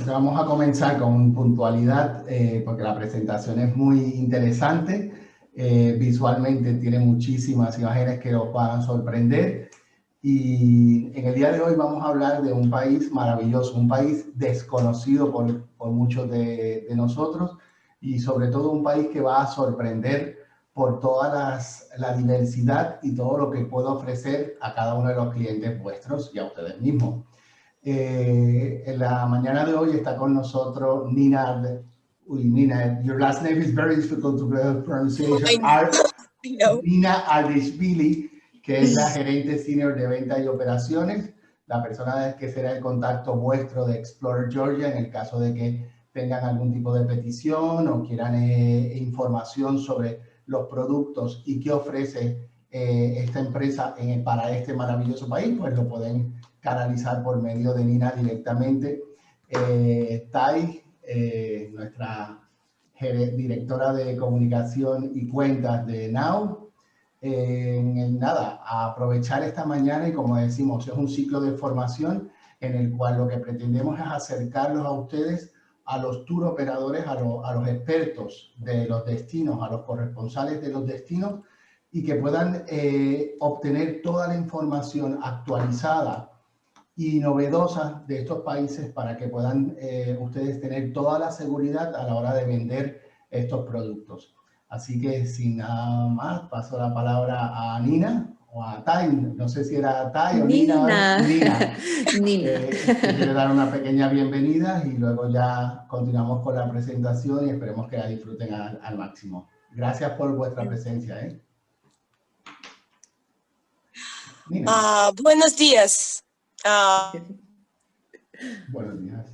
Entonces vamos a comenzar con puntualidad porque la presentación es muy interesante. Visualmente tiene muchísimas imágenes que os van a sorprender. Y en el día de hoy vamos a hablar de un país maravilloso, un país desconocido por muchos de nosotros y sobre todo un país que va a sorprender por toda la diversidad y todo lo que puede ofrecer a cada uno de los clientes vuestros y a ustedes mismos. En la mañana de hoy está con nosotros Nina. Nina, your last name is very difficult to pronunciation. Nina Ardishvili, que es la gerente senior de venta y operaciones, la persona que será el contacto vuestro de Explorer Georgia en el caso de que tengan algún tipo de petición o quieran información sobre los productos y qué ofrece esta empresa para este maravilloso país, pues lo pueden canalizar por medio de Nina directamente. Tai, nuestra directora de comunicación y cuentas de Now. Nada, a aprovechar esta mañana y como decimos, es un ciclo de formación en el cual lo que pretendemos es acercarlos a ustedes, a los tour operadores, a los expertos de los destinos, a los corresponsales de los destinos y que puedan obtener toda la información actualizada y novedosas de estos países para que puedan ustedes tener toda la seguridad a la hora de vender estos productos. Así que sin nada más, paso la palabra a Nina o a Tai. No sé si era Tai o Nina. Nina. Quiero dar una pequeña bienvenida y luego ya continuamos con la presentación y esperemos que la disfruten al máximo. Gracias por vuestra presencia. Nina. Buenos días. Buenos días.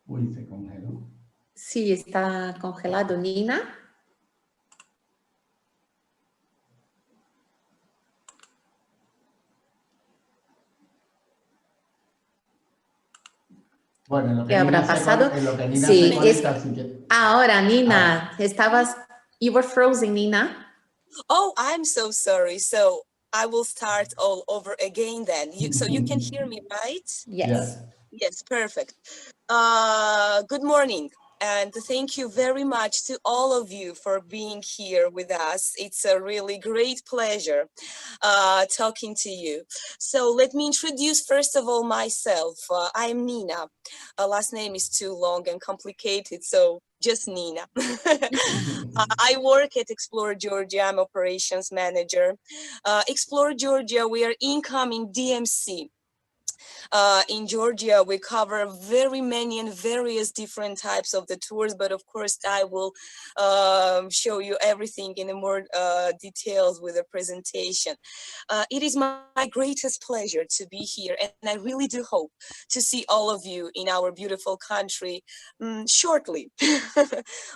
Uy, se congeló. Sí, está congelado, Nina. Bueno, lo que ¿Qué habrá pasado? Sí, ahora, Nina, you were frozen, Nina. Oh, I'm so sorry. So I will start all over again then. So you can hear me, right? Yes. Yes, perfect. Good morning. And thank you very much to all of you for being here with us. It's a really great pleasure talking to you. So let me introduce first of all myself. I'm Nina. Last name is too long and complicated, so just Nina. I work at Explorer Georgia. I'm operations manager. Explorer Georgia, we are incoming DMC. In Georgia, we cover very many and various different types of the tours, but of course, I will show you everything in more details with the presentation. It is my greatest pleasure to be here, and I really do hope to see all of you in our beautiful country shortly.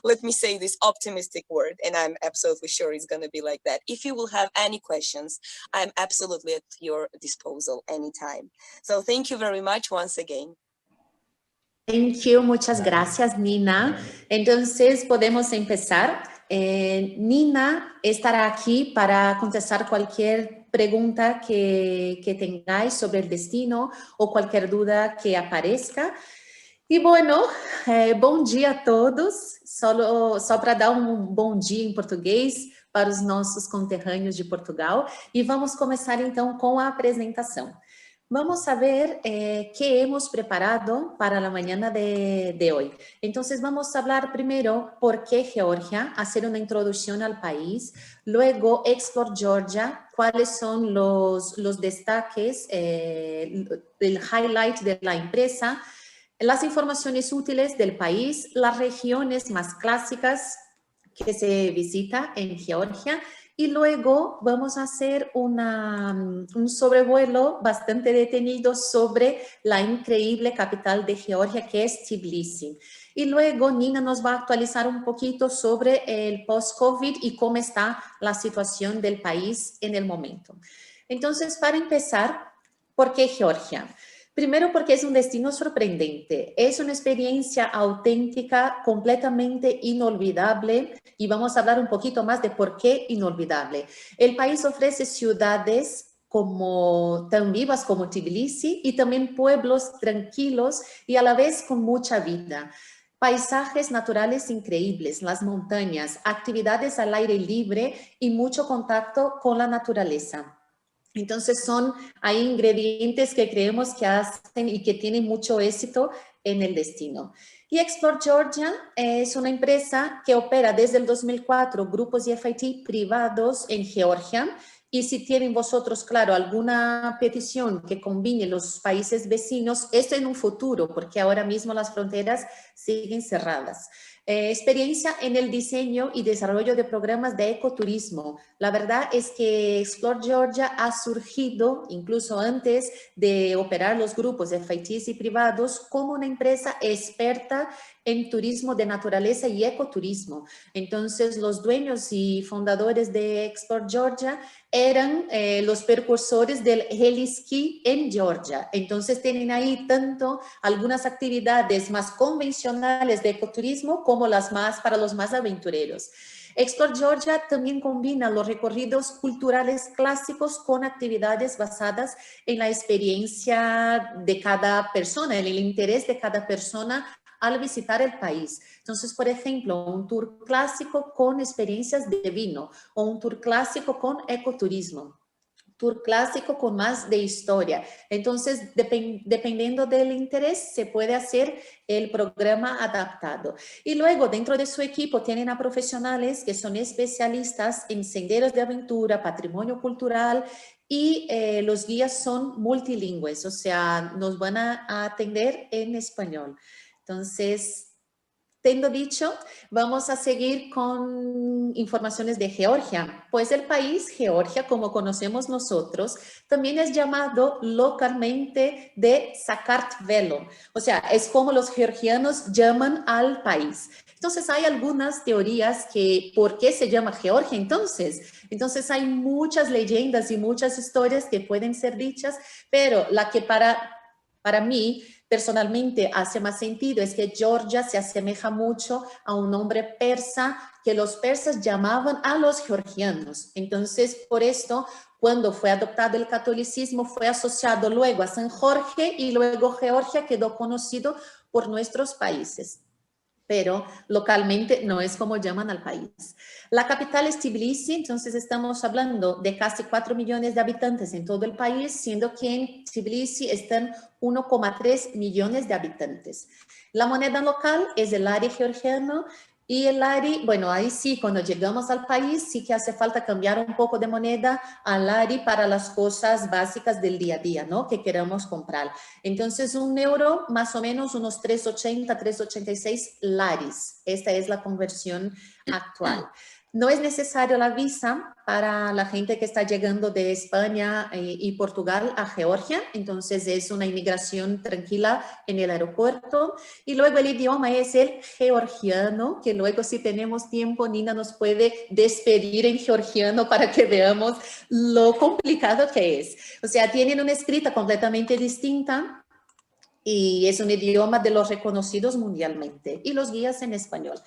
Let me say this optimistic word, and I'm absolutely sure it's going to be like that. If you will have any questions, I'm absolutely at your disposal anytime. So thank you very much once again. Thank you, muchas gracias, Nina. Entonces, podemos empezar. Nina estará aquí para contestar cualquier pregunta que tengáis sobre el destino o cualquier duda que aparezca. E, bueno, bom dia a todos. Só para dar bom dia em português para os nossos conterrâneos de Portugal. E vamos começar, então, com a apresentação. Vamos a ver qué hemos preparado para la mañana de hoy. Entonces vamos a hablar primero por qué Georgia, hacer una introducción al país, luego Explore Georgia, cuáles son los destaques, el highlight de la empresa, las informaciones útiles del país, las regiones más clásicas que se visita en Georgia. Y luego vamos a hacer un sobrevuelo bastante detenido sobre la increíble capital de Georgia, que es Tbilisi. Y luego Nina nos va a actualizar un poquito sobre el post-COVID y cómo está la situación del país en el momento. Entonces, para empezar, ¿por qué Georgia? Primero porque es un destino sorprendente, es una experiencia auténtica, completamente inolvidable y vamos a hablar un poquito más de por qué inolvidable. El país ofrece ciudades como, tan vivas como Tbilisi, y también pueblos tranquilos y a la vez con mucha vida. Paisajes naturales increíbles, las montañas, actividades al aire libre y mucho contacto con la naturaleza. Entonces hay ingredientes que creemos que hacen y que tienen mucho éxito en el destino. Y Explore Georgia es una empresa que opera desde el 2004 grupos IFIT privados en Georgia. Y si tienen vosotros, claro, alguna petición que combine los países vecinos, esto en un futuro, porque ahora mismo las fronteras siguen cerradas. Experiencia en el diseño y desarrollo de programas de ecoturismo. La verdad es que Explore Georgia ha surgido, incluso antes de operar los grupos de FITs y privados, como una empresa experta en turismo de naturaleza y ecoturismo. Entonces, los dueños y fundadores de Explore Georgia eran los precursores del heli-ski en Georgia. Entonces, tienen ahí tanto algunas actividades más convencionales de ecoturismo como las más para los más aventureros. Explore Georgia también combina los recorridos culturales clásicos con actividades basadas en la experiencia de cada persona, en el interés de cada persona al visitar el país. Entonces, por ejemplo, un tour clásico con experiencias de vino o un tour clásico con ecoturismo. Tour clásico con más de historia. Entonces, dependiendo del interés, se puede hacer el programa adaptado. Y luego, dentro de su equipo, tienen a profesionales que son especialistas en senderos de aventura, patrimonio cultural, y los guías son multilingües, o sea, nos van a atender en español. Entonces, teniendo dicho, vamos a seguir con informaciones de Georgia. Pues el país, Georgia, como conocemos nosotros, también es llamado localmente de Sakartvelo. O sea, es como los georgianos llaman al país. Entonces, hay algunas teorías que, ¿por qué se llama Georgia entonces? Entonces, hay muchas leyendas y muchas historias que pueden ser dichas, pero la que para mí personalmente hace más sentido es que Georgia se asemeja mucho a un nombre persa que los persas llamaban a los georgianos. Entonces, por esto, cuando fue adoptado el catolicismo, fue asociado luego a San Jorge y luego Georgia quedó conocido por nuestros países. Pero localmente no es como llaman al país. La capital es Tbilisi, entonces estamos hablando de casi 4 millones de habitantes en todo el país, siendo que en Tbilisi están 1,3 millones de habitantes. La moneda local es el lari georgiano y el lari, bueno, ahí sí, cuando llegamos al país sí que hace falta cambiar un poco de moneda al lari para las cosas básicas del día a día, ¿no? Que queramos comprar. Entonces, un euro, más o menos unos 3,80, 3,86 laris. Esta es la conversión actual. No es necesario la visa para la gente que está llegando de España y Portugal a Georgia. Entonces, es una inmigración tranquila en el aeropuerto. Y luego el idioma es el georgiano, que luego si tenemos tiempo, Nina nos puede despedir en georgiano para que veamos lo complicado que es. O sea, tienen una escrita completamente distinta y es un idioma de los reconocidos mundialmente. Y los guías en español.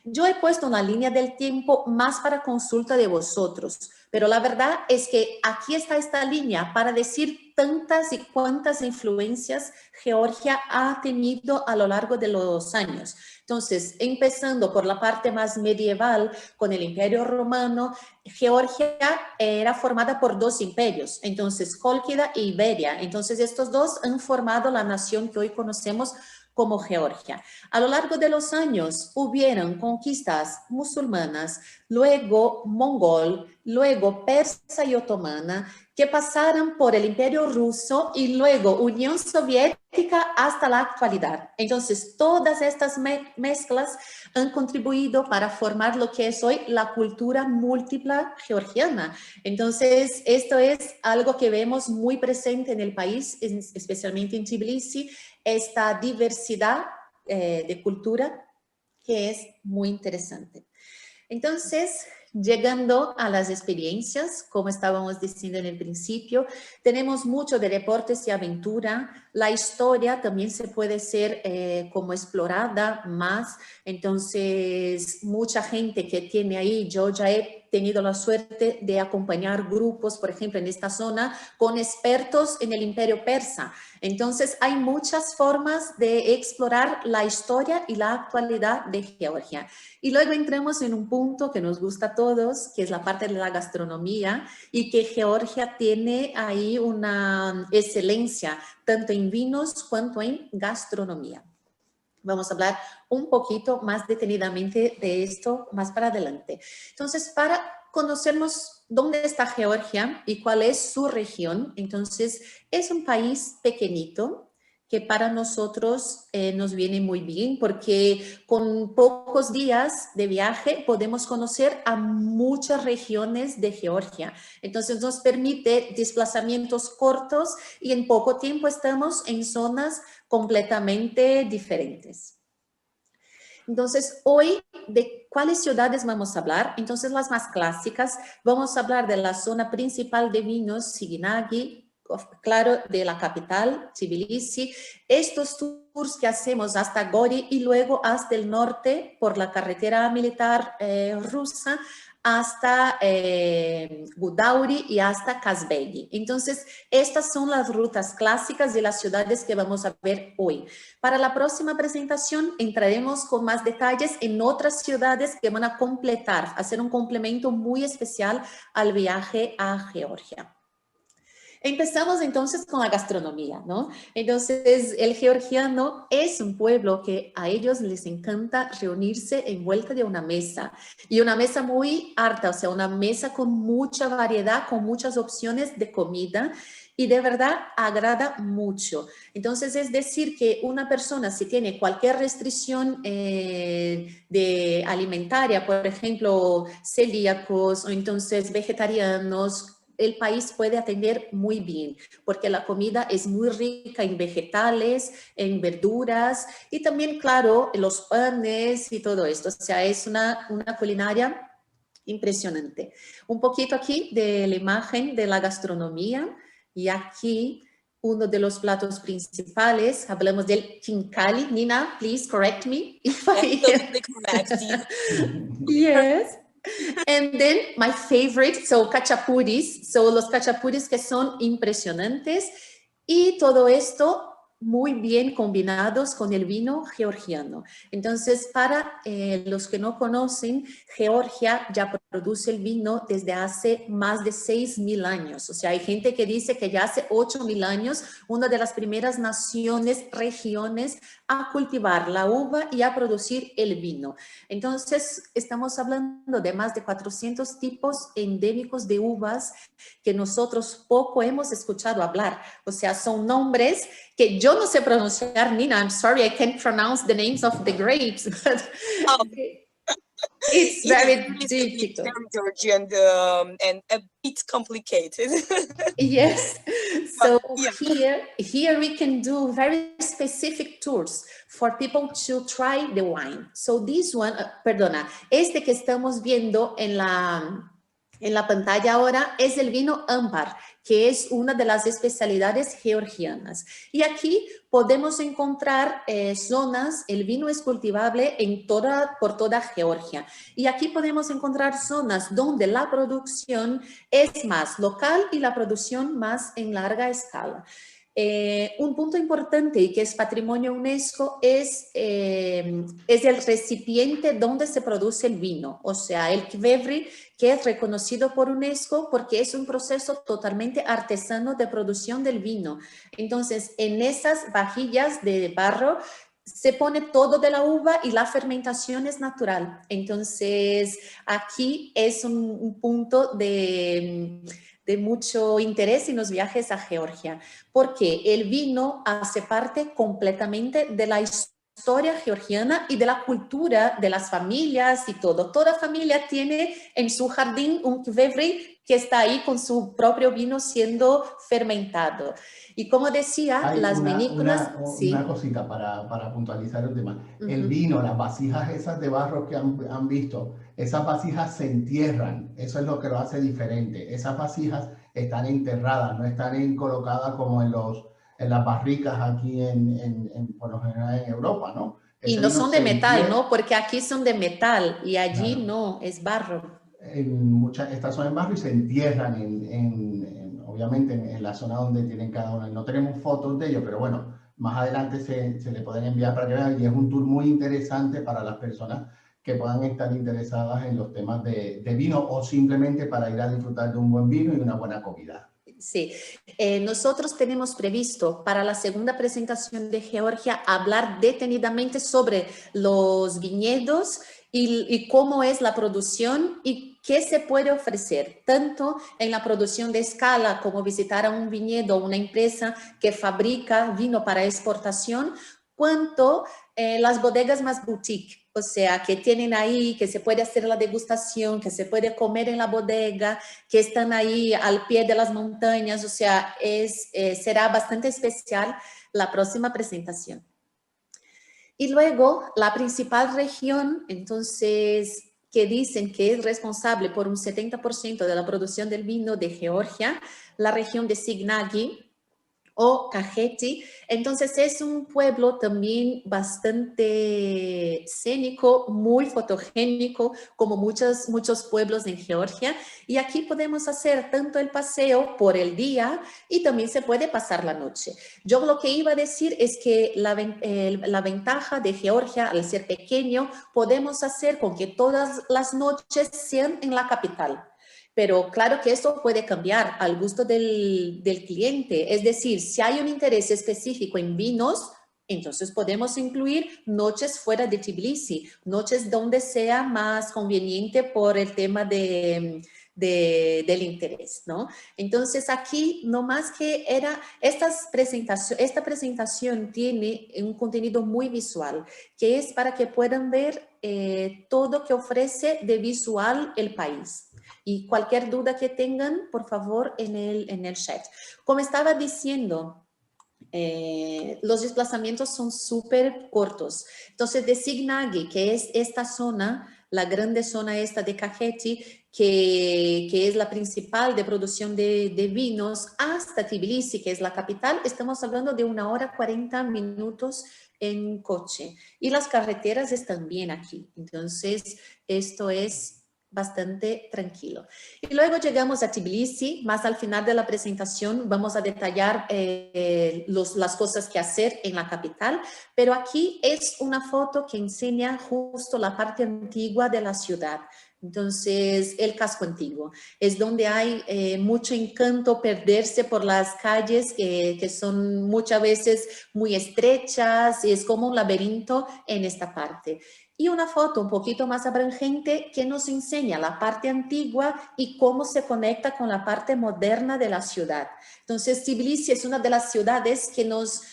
Yo he puesto una línea del tiempo más para consulta de vosotros, pero la verdad es que aquí está esta línea para decir tantas y cuántas influencias Georgia ha tenido a lo largo de los años. Entonces, empezando por la parte más medieval con el Imperio Romano, Georgia era formada por dos imperios, entonces Cólquida e Iberia. Entonces, estos dos han formado la nación que hoy conocemos como Georgia. A lo largo de los años hubieron conquistas musulmanas, luego mongol, luego persa y otomana, que pasaron por el Imperio Ruso y luego Unión Soviética hasta la actualidad. Entonces, todas estas mezclas han contribuido para formar lo que es hoy la cultura múltiple georgiana. Entonces, esto es algo que vemos muy presente en el país, especialmente en Tbilisi, esta diversidad de cultura que es muy interesante. Entonces, llegando a las experiencias, como estábamos diciendo en el principio, tenemos mucho de deportes y aventura, La historia también se puede ser como explorada más. Entonces, mucha gente que tiene ahí, yo ya he tenido la suerte de acompañar grupos, por ejemplo, en esta zona, con expertos en el Imperio Persa. Entonces, hay muchas formas de explorar la historia y la actualidad de Georgia. Y luego entremos en un punto que nos gusta a todos, que es la parte de la gastronomía, y que Georgia tiene ahí una excelencia, tanto en vinos cuanto en gastronomía. Vamos a hablar un poquito más detenidamente de esto más para adelante. Entonces, para conocernos dónde está Georgia y cuál es su región, entonces es un país pequeñito que para nosotros nos viene muy bien porque con pocos días de viaje podemos conocer a muchas regiones de Georgia. Entonces nos permite desplazamientos cortos y en poco tiempo estamos en zonas completamente diferentes. Entonces, hoy, ¿de cuáles ciudades vamos a hablar? Entonces, las más clásicas, vamos a hablar de la zona principal de vinos, Siginagi, claro, de la capital, Tbilisi. Estos tours que hacemos hasta Gori y luego hasta el norte por la carretera militar rusa, hasta Gudauri y hasta Kazbegi. Entonces, estas son las rutas clásicas de las ciudades que vamos a ver hoy. Para la próxima presentación entraremos con más detalles en otras ciudades que van a completar, hacer un complemento muy especial al viaje a Georgia. Empezamos entonces con la gastronomía, ¿no? Entonces, el georgiano es un pueblo que a ellos les encanta reunirse en vuelta de una mesa y una mesa muy harta, o sea, una mesa con mucha variedad, con muchas opciones de comida y de verdad agrada mucho. Entonces, es decir que una persona si tiene cualquier restricción de alimentaria, por ejemplo, celíacos o entonces vegetarianos, el país puede atender muy bien, porque la comida es muy rica en vegetales, en verduras y también, claro, los panes y todo esto. O sea, es una culinaria impresionante. Un poquito aquí de la imagen de la gastronomía y aquí uno de los platos principales, hablamos del khinkali. Nina, please correct me if I... Absolutely correct. Yes. And then my favorite, so cachapuris, so los cachapuris que son impresionantes y todo esto muy bien combinados con el vino georgiano. Entonces, para los que no conocen, Georgia ya produce el vino desde hace más de 6.000 años. O sea, hay gente que dice que ya hace 8.000 años, una de las primeras naciones, regiones a cultivar la uva y a producir el vino. Entonces, estamos hablando de más de 400 tipos endémicos de uvas que nosotros poco hemos escuchado hablar. O sea, son nombres que yo no sé pronunciar. Nina, I'm sorry, I can't pronounce the names of the grapes, but it's very difficult. Very Georgian and a bit complicated. Yes, so here we can do very specific tours for people to try the wine. So this one, este que estamos viendo en la pantalla ahora es el vino ámbar, que es una de las especialidades georgianas. Y aquí podemos encontrar zonas, el vino es cultivable por toda Georgia. Y aquí podemos encontrar zonas donde la producción es más local y la producción más en larga escala. Un punto importante y que es patrimonio UNESCO es el recipiente donde se produce el vino, o sea, el kvevri, que es reconocido por UNESCO porque es un proceso totalmente artesano de producción del vino. Entonces, en esas vajillas de barro se pone todo de la uva y la fermentación es natural. Entonces, aquí es un punto de mucho interés en los viajes a Georgia, porque el vino hace parte completamente de la historia georgiana y de la cultura de las familias y todo. Toda familia tiene en su jardín un kvevri que está ahí con su propio vino siendo fermentado. Y como decía, las vinícolas... Una cosita para puntualizar el tema. El vino, las vasijas esas de barro que han visto, esas vasijas se entierran. Eso es lo que lo hace diferente. Esas vasijas están enterradas, no están colocadas como en las barricas aquí por lo general en Europa, ¿no? Y no son de metal, ¿no? Porque aquí son de metal y allí claro, no, es barro. Estas son en barro y se entierran obviamente en la zona donde tienen cada uno. No tenemos fotos de ellos, pero bueno, más adelante se le pueden enviar para que vean, y es un tour muy interesante para las personas que puedan estar interesadas en los temas de vino o simplemente para ir a disfrutar de un buen vino y una buena comida. Sí, nosotros tenemos previsto para la segunda presentación de Georgia hablar detenidamente sobre los viñedos y cómo es la producción y qué se puede ofrecer, tanto en la producción de escala como visitar a un viñedo o una empresa que fabrica vino para exportación, cuanto las bodegas más boutique. O sea, que tienen ahí, que se puede hacer la degustación, que se puede comer en la bodega, que están ahí al pie de las montañas. O sea, será bastante especial la próxima presentación. Y luego, la principal región, entonces, que dicen que es responsable por un 70% de la producción del vino de Georgia, la región de Signagi, o Kakheti. Entonces es un pueblo también bastante escénico, muy fotogénico, como muchos pueblos en Georgia. Y aquí podemos hacer tanto el paseo por el día y también se puede pasar la noche. Yo lo que iba a decir es que la ventaja de Georgia, al ser pequeño, podemos hacer con que todas las noches sean en la capital. Pero claro que esto puede cambiar al gusto del cliente. Es decir, si hay un interés específico en vinos, entonces podemos incluir noches fuera de Tbilisi, noches donde sea más conveniente por el tema del interés, ¿no? Entonces aquí no más que esta presentación tiene un contenido muy visual, que es para que puedan ver todo que ofrece de visual el país. Y cualquier duda que tengan, por favor, en el chat. Como estaba diciendo, los desplazamientos son súper cortos. Entonces, de Signagi, que es esta zona, la grande zona esta de Kakheti, que es la principal de producción de vinos, hasta Tbilisi, que es la capital, estamos hablando de 1 hora 40 minutos en coche. Y las carreteras están bien aquí. Entonces, esto es bastante tranquilo. Y luego llegamos a Tbilisi, más al final de la presentación vamos a detallar las cosas que hacer en la capital, pero aquí es una foto que enseña justo la parte antigua de la ciudad. Entonces, el casco antiguo es donde hay mucho encanto perderse por las calles que son muchas veces muy estrechas, y es como un laberinto en esta parte. Y una foto un poquito más abrangente que nos enseña la parte antigua y cómo se conecta con la parte moderna de la ciudad. Entonces, Tbilisi es una de las ciudades que nos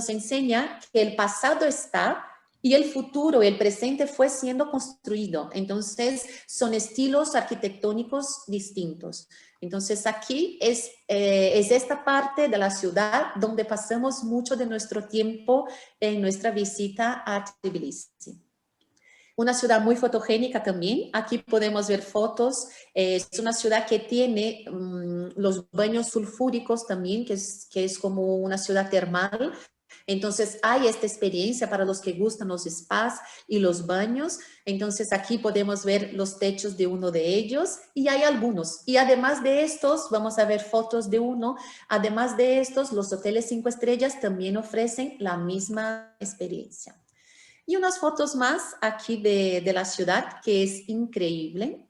enseña que el pasado está y el futuro, el presente fue siendo construido. Entonces, son estilos arquitectónicos distintos. Entonces, aquí es esta parte de la ciudad donde pasamos mucho de nuestro tiempo en nuestra visita a Tbilisi. Una ciudad muy fotogénica también. Aquí podemos ver fotos. Es una ciudad que tiene los baños sulfúricos también, que es como una ciudad termal. Entonces hay esta experiencia para los que gustan los spas y los baños. Entonces aquí podemos ver los techos de uno de ellos y hay algunos. Y además de estos, vamos a ver fotos de uno. Además de estos, los hoteles 5 estrellas también ofrecen la misma experiencia. Y unas fotos más aquí de la ciudad, que es increíble.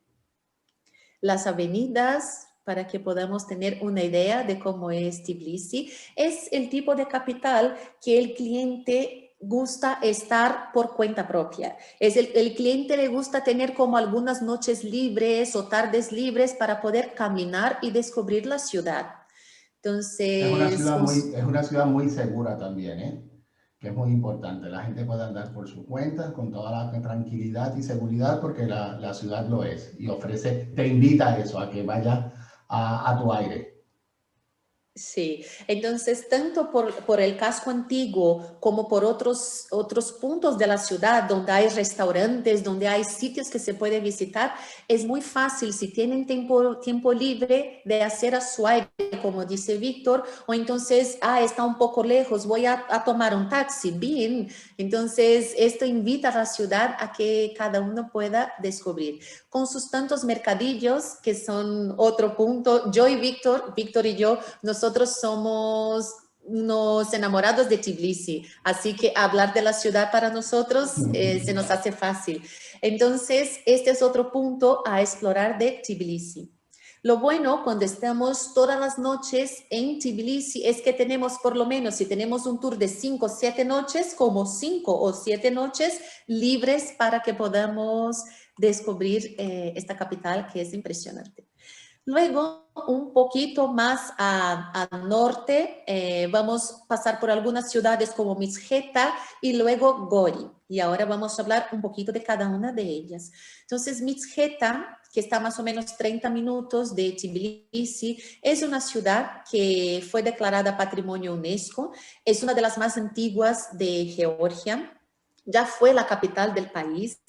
Las avenidas, para que podamos tener una idea de cómo es Tbilisi. Es el tipo de capital que el cliente gusta estar por cuenta propia. El cliente le gusta tener como algunas noches libres o tardes libres para poder caminar y descubrir la ciudad. Entonces, es una ciudad muy segura también, ¿eh? Que es muy importante. La gente puede andar por su cuenta con toda la tranquilidad y seguridad porque la ciudad lo es y te invita a eso, a que vayas a tu aire. Sí, entonces tanto por el casco antiguo como por otros puntos de la ciudad donde hay restaurantes, donde hay sitios que se puede visitar, es muy fácil si tienen tiempo libre de hacer a su aire, como dice Víctor, o entonces, está un poco lejos, voy a tomar un taxi, bien. Entonces, esto invita a la ciudad a que cada uno pueda descubrir. Con sus tantos mercadillos, que son otro punto, yo y Víctor y yo, nosotros somos unos enamorados de Tbilisi, así que hablar de la ciudad para nosotros se nos hace fácil. Entonces, este es otro punto a explorar de Tbilisi. Lo bueno cuando estamos todas las noches en Tbilisi es que tenemos por lo menos, si tenemos un tour de 5 o 7 noches, como 5 o 7 noches libres para que podamos descubrir esta capital que es impresionante. Luego, un poquito más al norte, vamos a pasar por algunas ciudades como Mizheta y luego Gori. Y ahora vamos a hablar un poquito de cada una de ellas. Entonces, Mizheta, que está más o menos 30 minutos de Tbilisi, es una ciudad que fue declarada Patrimonio UNESCO, es una de las más antiguas de Georgia. Ya fue la capital del país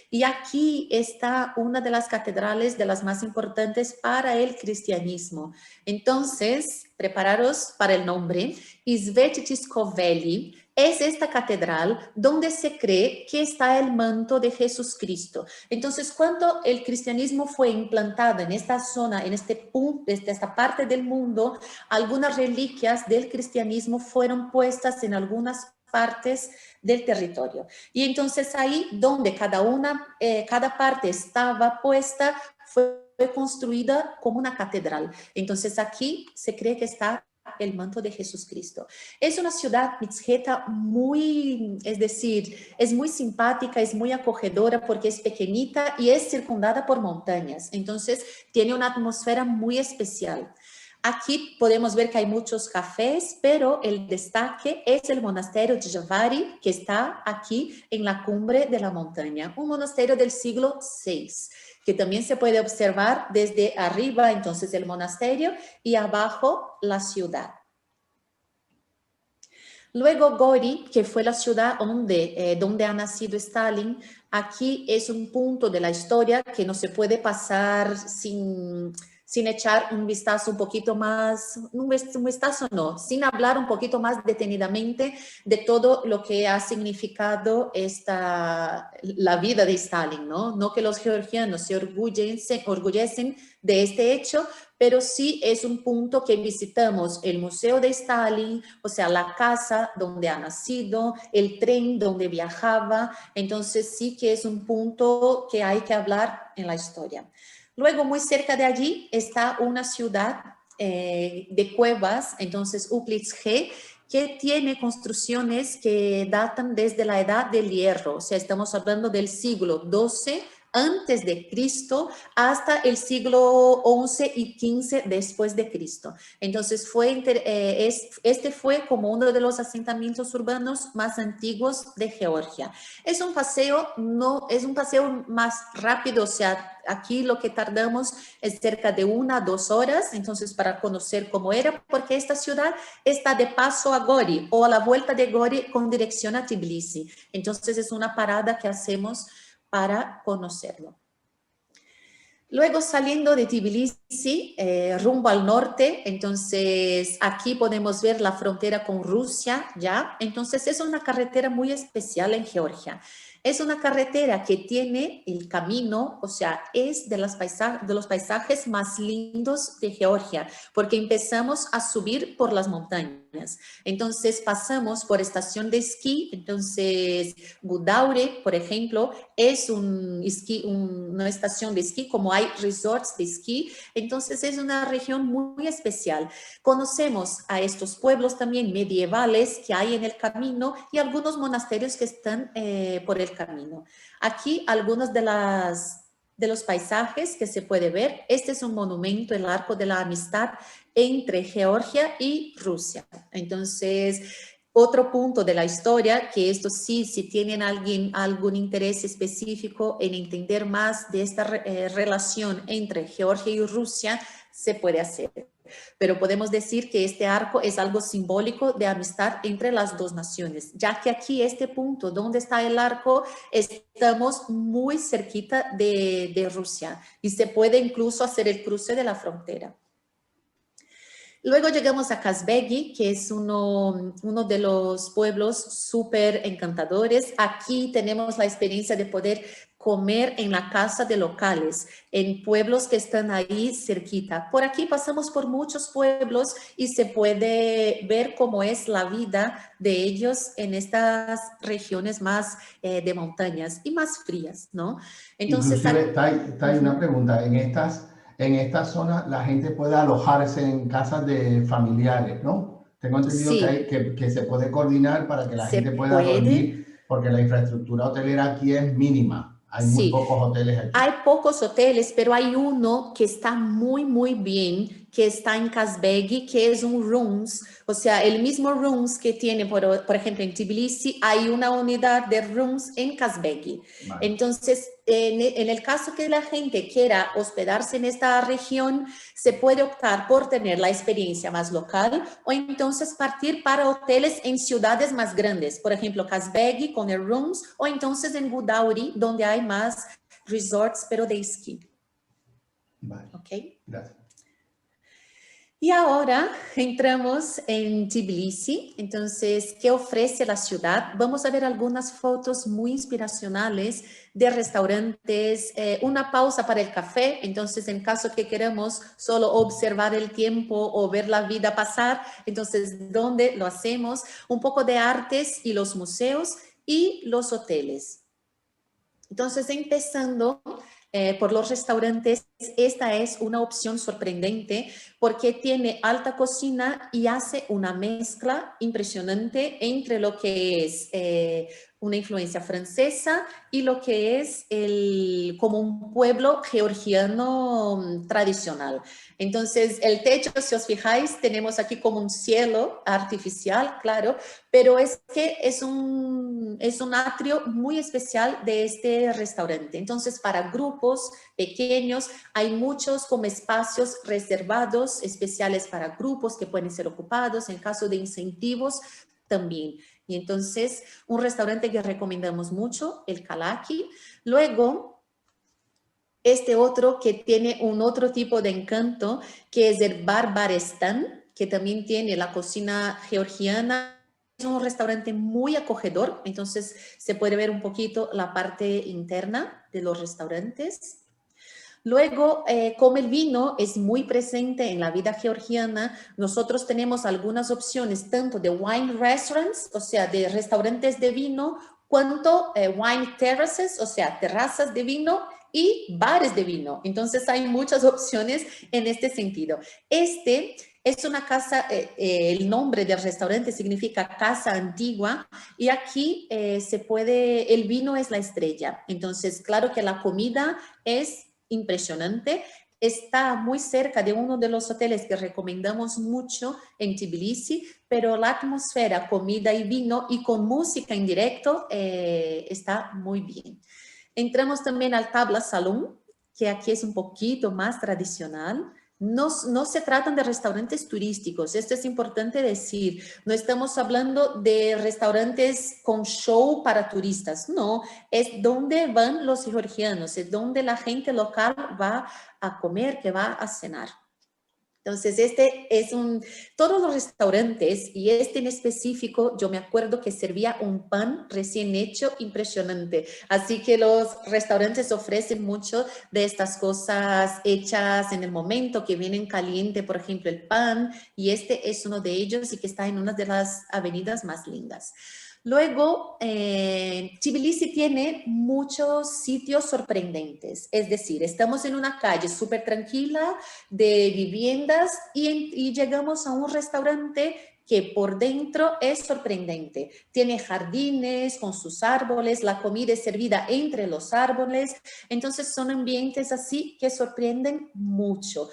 y aquí está una de las catedrales de las más importantes para el cristianismo. Entonces, prepararos para el nombre. Sveti-Tiskoveli es esta catedral donde se cree que está el manto de Jesucristo. Entonces, cuando el cristianismo fue implantado en esta zona, en este punto, esta parte del mundo, algunas reliquias del cristianismo fueron puestas en algunas partes del territorio. Y entonces ahí donde cada parte estaba puesta, fue construida como una catedral. Entonces aquí se cree que está el manto de Jesucristo. Es una ciudad, Mizheta, es muy simpática, es muy acogedora porque es pequeñita y es circundada por montañas. Entonces tiene una atmósfera muy especial. Aquí podemos ver que hay muchos cafés, pero el destaque es el monasterio de Javari, que está aquí en la cumbre de la montaña, un monasterio del siglo VI, que también se puede observar desde arriba, entonces el monasterio, y abajo la ciudad. Luego Gori, que fue la ciudad donde ha nacido Stalin, aquí es un punto de la historia que no se puede pasar sin echar un vistazo un poquito más, sin hablar un poquito más detenidamente de todo lo que ha significado la vida de Stalin, ¿no? No que los georgianos se orgullecen de este hecho, pero sí es un punto que visitamos el Museo de Stalin, o sea, la casa donde ha nacido, el tren donde viajaba, entonces sí que es un punto que hay que hablar en la historia. Luego, muy cerca de allí está una ciudad de cuevas, entonces Uklitske, que tiene construcciones que datan desde la edad del hierro, o sea, estamos hablando del siglo XII antes de Cristo hasta el siglo XI y XV después de Cristo. Entonces este fue como uno de los asentamientos urbanos más antiguos de Georgia. Es un paseo más rápido, o sea, aquí lo que tardamos es cerca de 1 a 2 horas, entonces para conocer cómo era, porque esta ciudad está de paso a Gori o a la vuelta de Gori con dirección a Tbilisi. Entonces es una parada que hacemos para conocerlo. Luego saliendo de Tbilisi, rumbo al norte, entonces aquí podemos ver la frontera con Rusia, ¿ya? Entonces es una carretera muy especial en Georgia. Es una carretera que tiene el camino, o sea, es de los paisajes más lindos de Georgia, porque empezamos a subir por las montañas. Entonces pasamos por estación de esquí, entonces Gudaure, por ejemplo, es una estación de esquí, como hay resorts de esquí, entonces es una región muy especial. Conocemos a estos pueblos también medievales que hay en el camino y algunos monasterios que están por el camino. Aquí algunos de los paisajes que se puede ver. Este es un monumento, el Arco de la Amistad entre Georgia y Rusia. Entonces, otro punto de la historia, que esto sí, si tienen algún interés específico en entender más de esta relación entre Georgia y Rusia, se puede hacer. pero podemos decir que este arco es algo simbólico de amistad entre las dos naciones, ya que aquí, este punto donde está el arco, estamos muy cerquita de Rusia y se puede incluso hacer el cruce de la frontera. Luego llegamos a Kazbegi, que es uno de los pueblos súper encantadores. Aquí tenemos la experiencia de poder comer en la casa de locales, en pueblos que están ahí cerquita. Por aquí pasamos por muchos pueblos y se puede ver cómo es la vida de ellos en estas regiones más de montañas y más frías, ¿no? Entonces, inclusive, Tai, una pregunta. En estas zonas la gente puede alojarse en casas de familiares, ¿no? Tengo entendido sí, que se puede coordinar para que la se gente pueda puede. dormir, porque la infraestructura hotelera aquí es mínima. Hay muy Sí, pocos hoteles aquí. hay pocos hoteles, pero hay uno que está muy, muy bien, que está en Kazbegi, que es un rooms, o sea, el mismo rooms que tiene, por ejemplo, en Tbilisi, hay una unidad de rooms en Kazbegi. Vale. Entonces, en el caso que la gente quiera hospedarse en esta región, se puede optar por tener la experiencia más local o entonces partir para hoteles en ciudades más grandes, por ejemplo, Kazbegi con el rooms o entonces en Gudauri, donde hay más resorts, pero de esquí. Vale. ¿Ok? Gracias. Y ahora entramos en Tbilisi. Entonces, ¿qué ofrece la ciudad? Vamos a ver algunas fotos muy inspiracionales de restaurantes, una pausa para el café. Entonces, en caso que queramos solo observar el tiempo o ver la vida pasar, entonces, ¿dónde lo hacemos? Un poco de artes y los museos y los hoteles. Entonces, empezando por los restaurantes, esta es una opción sorprendente porque tiene alta cocina y hace una mezcla impresionante entre lo que es una influencia francesa y lo que es como un pueblo georgiano tradicional. Entonces, el techo, si os fijáis, tenemos aquí como un cielo artificial, claro, pero es que es un atrio muy especial de este restaurante. Entonces, para grupos pequeños, hay muchos como espacios reservados, especiales para grupos que pueden ser ocupados en caso de incentivos también. Y entonces, un restaurante que recomendamos mucho, el Kalaki. Luego, este otro que tiene un otro tipo de encanto, que es el Barbarestan, que también tiene la cocina georgiana. Es un restaurante muy acogedor, entonces se puede ver un poquito la parte interna de los restaurantes. Luego, como el vino es muy presente en la vida georgiana, nosotros tenemos algunas opciones tanto de wine restaurants, o sea, de restaurantes de vino, cuanto wine terraces, o sea, terrazas de vino y bares de vino. Entonces, hay muchas opciones en este sentido. Este es una casa, el nombre del restaurante significa casa antigua y aquí el vino es la estrella. Entonces, claro que la comida es impresionante. Está muy cerca de uno de los hoteles que recomendamos mucho en Tbilisi, pero la atmósfera, comida y vino y con música en directo está muy bien. Entramos también al Tabla Salón, que aquí es un poquito más tradicional. No se tratan de restaurantes turísticos, esto es importante decir, no estamos hablando de restaurantes con show para turistas, no, es donde van los georgianos, es donde la gente local va a comer, que va a cenar. Entonces, todos los restaurantes, y este en específico, yo me acuerdo que servía un pan recién hecho impresionante. Así que los restaurantes ofrecen mucho de estas cosas hechas en el momento, que vienen caliente, por ejemplo, el pan, y este es uno de ellos y que está en una de las avenidas más lindas. Luego, Tbilisi tiene muchos sitios sorprendentes, es decir, estamos en una calle súper tranquila de viviendas y llegamos a un restaurante que por dentro es sorprendente. Tiene jardines con sus árboles, la comida es servida entre los árboles, entonces son ambientes así que sorprenden mucho.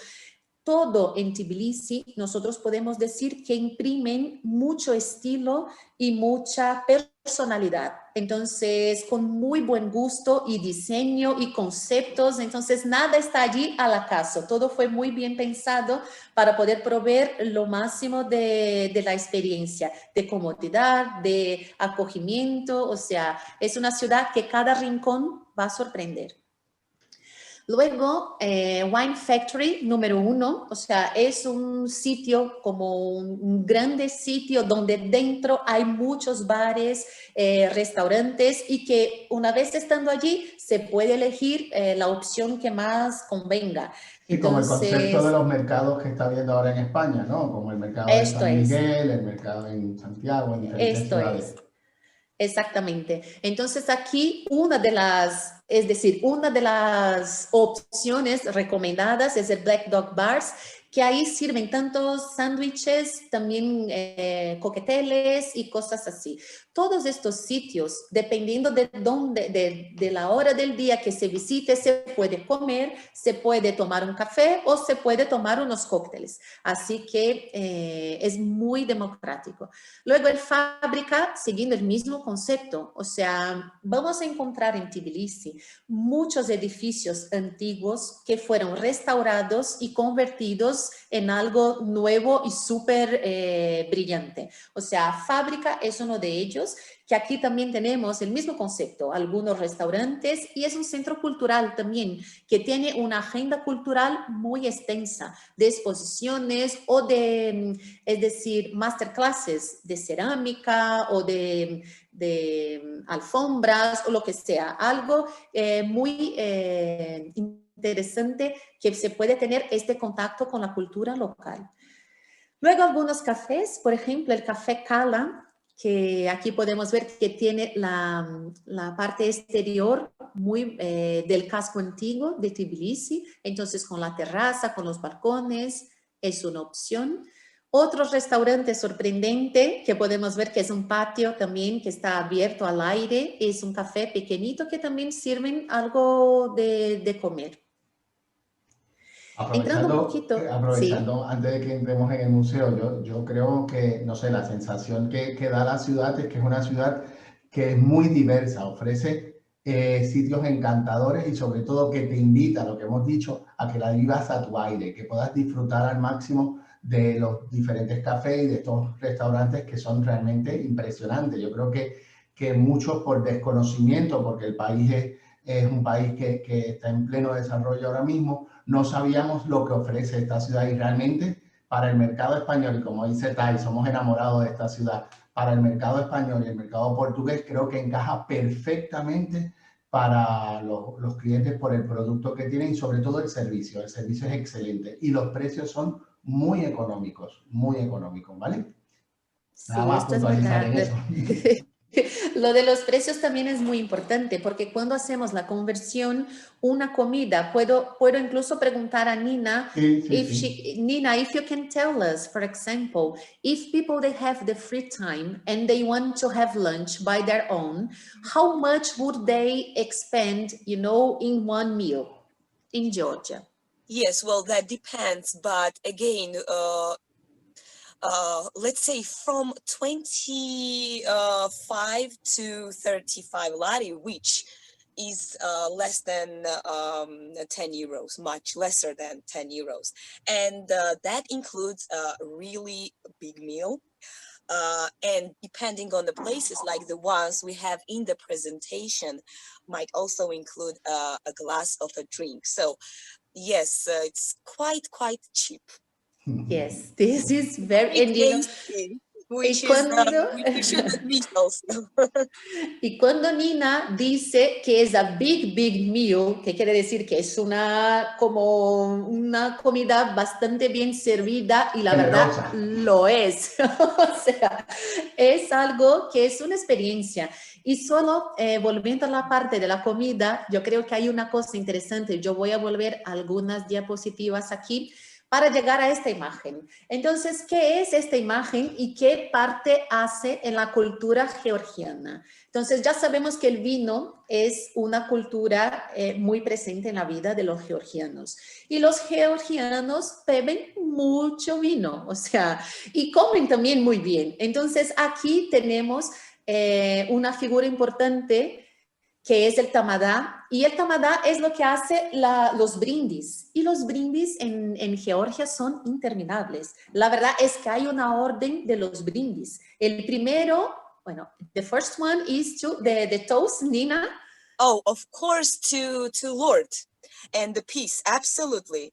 todo en Tbilisi, nosotros podemos decir que imprimen mucho estilo y mucha personalidad. Entonces, con muy buen gusto y diseño y conceptos, entonces nada está allí al acaso. Todo fue muy bien pensado para poder proveer lo máximo de la experiencia, de comodidad, de acogimiento. O sea, es una ciudad que cada rincón va a sorprender. Luego, Wine Factory número 1, o sea, es un sitio como un grande sitio donde dentro hay muchos bares, restaurantes y que una vez estando allí se puede elegir la opción que más convenga. Sí, como el concepto de los mercados que está viendo ahora en España, ¿no? Como el mercado de Esto San es, Miguel, el mercado en Santiago, en diferentes esto ciudades. es. Exactamente. Entonces aquí una de las opciones recomendadas es el Black Dog Bars, que ahí sirven tantos sándwiches, también coqueteles y cosas así. Todos estos sitios, dependiendo de dónde, de la hora del día que se visite, se puede comer, se puede tomar un café o se puede tomar unos cócteles. Así que es muy democrático. Luego el Fábrica, siguiendo el mismo concepto, o sea, vamos a encontrar en Tbilisi muchos edificios antiguos que fueron restaurados y convertidos en algo nuevo y súper brillante. O sea, Fábrica es uno de ellos, que aquí también tenemos el mismo concepto, algunos restaurantes y es un centro cultural también que tiene una agenda cultural muy extensa de exposiciones o de, es decir, masterclasses de cerámica o de alfombras o lo que sea, algo muy interesante que se puede tener este contacto con la cultura local. Luego algunos cafés, por ejemplo, el Café Cala, que aquí podemos ver que tiene la parte exterior muy del casco antiguo de Tbilisi, entonces con la terraza, con los balcones, es una opción. Otro restaurante sorprendente que podemos ver que es un patio también que está abierto al aire, es un café pequeñito que también sirven algo de comer. Entrando un poquito, sí. Aprovechando, antes de que entremos en el museo, yo creo que, no sé, la sensación que da la ciudad es que es una ciudad que es muy diversa, ofrece sitios encantadores y sobre todo que te invita, lo que hemos dicho, a que la vivas a tu aire, que puedas disfrutar al máximo de los diferentes cafés y de estos restaurantes que son realmente impresionantes. Yo creo que muchos por desconocimiento, porque el país es un país que está en pleno desarrollo ahora mismo, no sabíamos lo que ofrece esta ciudad y realmente para el mercado español, y como dice Tai, somos enamorados de esta ciudad, para el mercado español y el mercado portugués creo que encaja perfectamente para los clientes por el producto que tienen y sobre todo el servicio es excelente y los precios son muy económicos, ¿vale? Sí, Nada más esto es puntualizar en eso. Lo de los precios también es muy importante porque cuando hacemos la conversión, una comida, puedo incluso preguntar a Nina, Nina, if you can tell us, for example, if people they have the free time and they want to have lunch by their own, how much would they expend, you know, in one meal in Georgia? Yes, well, that depends, but again, let's say from 25 to 35 lari, which is less than 10 euros, much lesser than 10 euros. And that includes a really big meal. And depending on the places, like the ones we have in the presentation, might also include a glass of a drink. So yes, it's quite cheap. Yes, this is very, and you know, which should be also. Y cuando Nina dice que es a big meal, que quiere decir que es como una comida bastante bien servida y la verdad lo es. O sea, es algo que es una experiencia. Y solo volviendo a la parte de la comida, yo creo que hay una cosa interesante. Yo voy a volver a algunas diapositivas aquí para llegar a esta imagen. Entonces, ¿qué es esta imagen y qué parte hace en la cultura georgiana? Entonces, ya sabemos que el vino es una cultura muy presente en la vida de los georgianos. Y los georgianos beben mucho vino, o sea, y comen también muy bien. Entonces, aquí tenemos una figura importante que es el tamadá, y el tamadá es lo que hace los brindis, y los brindis en Georgia son interminables. La verdad es que hay una orden de los brindis. El primero, bueno, the first one is to the toast, Nina. Oh, of course, to Lord and the peace, absolutely.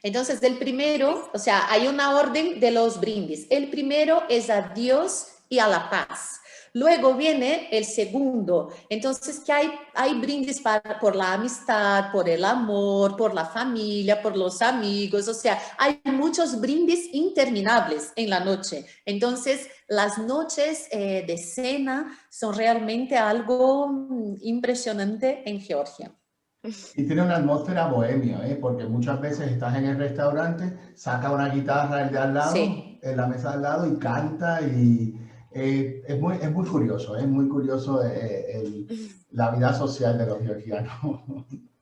Entonces, el primero, o sea, hay una orden de los brindis. El primero es a Dios y a la paz. Luego viene el segundo. Entonces, que hay brindis por la amistad, por el amor, por la familia, por los amigos. O sea, hay muchos brindis interminables en la noche. Entonces, las noches de cena son realmente algo impresionante en Georgia. Y tiene una atmósfera bohemia, porque muchas veces estás en el restaurante, saca una guitarra el de al lado, Sí. en la mesa de al lado y canta y es muy curioso, es muy curioso la vida social de los georgianos.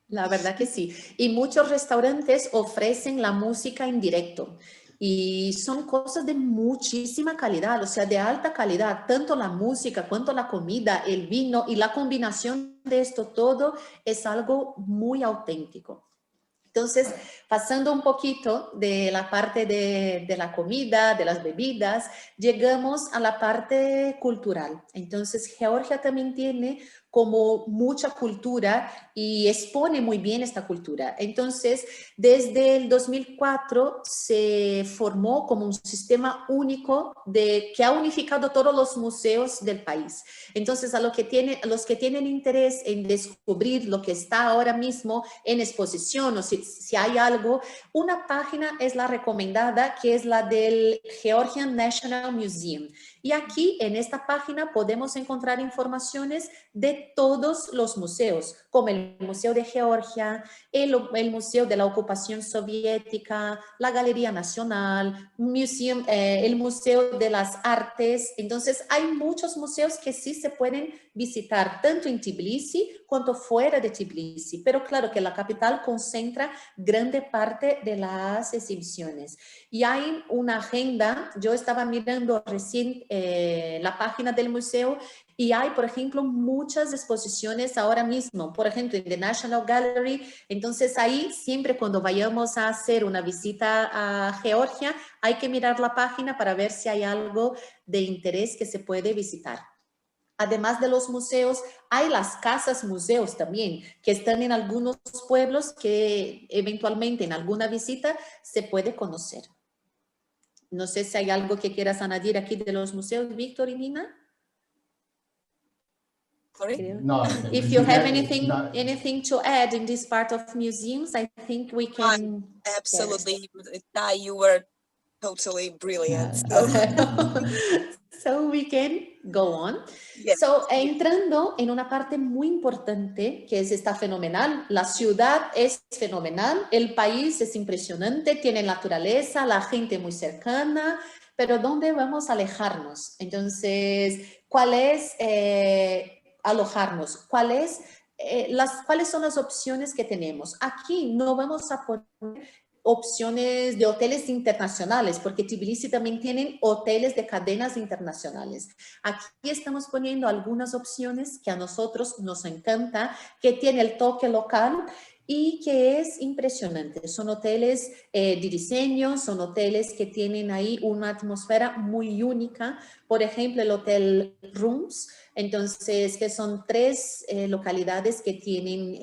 La verdad que sí. Y muchos restaurantes ofrecen la música en directo. Y son cosas de muchísima calidad, o sea, de alta calidad, tanto la música cuanto la comida, el vino y la combinación de esto todo es algo muy auténtico. Entonces, pasando un poquito de la parte de la comida, de las bebidas, llegamos a la parte cultural. Entonces, Georgia también tiene como mucha cultura y expone muy bien esta cultura. Entonces, desde el 2004 se formó como un sistema único que ha unificado todos los museos del país. Entonces, los que tienen interés en descubrir lo que está ahora mismo en exposición o si hay algo, una página es la recomendada, que es la del Georgian National Museum. Y aquí en esta página podemos encontrar informaciones de todos los museos, como el Museo de Georgia, el Museo de la Ocupación Soviética, la Galería Nacional, el Museo de las Artes. Entonces, hay muchos museos que sí se pueden visitar, tanto en Tbilisi cuanto fuera de Tbilisi. Pero claro que la capital concentra grande parte de las exhibiciones. Y hay una agenda, yo estaba mirando recién la página del museo y hay, por ejemplo, muchas exposiciones ahora mismo, por ejemplo, en The National Gallery. Entonces ahí siempre cuando vayamos a hacer una visita a Georgia, hay que mirar la página para ver si hay algo de interés que se puede visitar. Además de los museos, hay las casas museos también, que están en algunos pueblos que eventualmente en alguna visita se puede conocer. No sé si hay algo que quieras añadir aquí de los museos, Víctor y Nina. Sorry? No, If you have anything to add in this part of museums, I think we can. Absolutely. Yes. You were totally brilliant. So we can go on. Yes. So, entrando en una parte muy importante que está fenomenal. La ciudad es fenomenal, el país es impresionante, tiene naturaleza, la gente muy cercana, pero ¿dónde vamos a alejarnos? Entonces, ¿cuál es alojarnos? ¿Cuáles son las opciones que tenemos? Aquí no vamos a poner opciones de hoteles internacionales, porque Tbilisi también tienen hoteles de cadenas internacionales. Aquí estamos poniendo algunas opciones que a nosotros nos encanta, que tiene el toque local y que es impresionante. Son hoteles de diseño, son hoteles que tienen ahí una atmósfera muy única. Por ejemplo, el Hotel Rooms, entonces, que son 3 localidades que tienen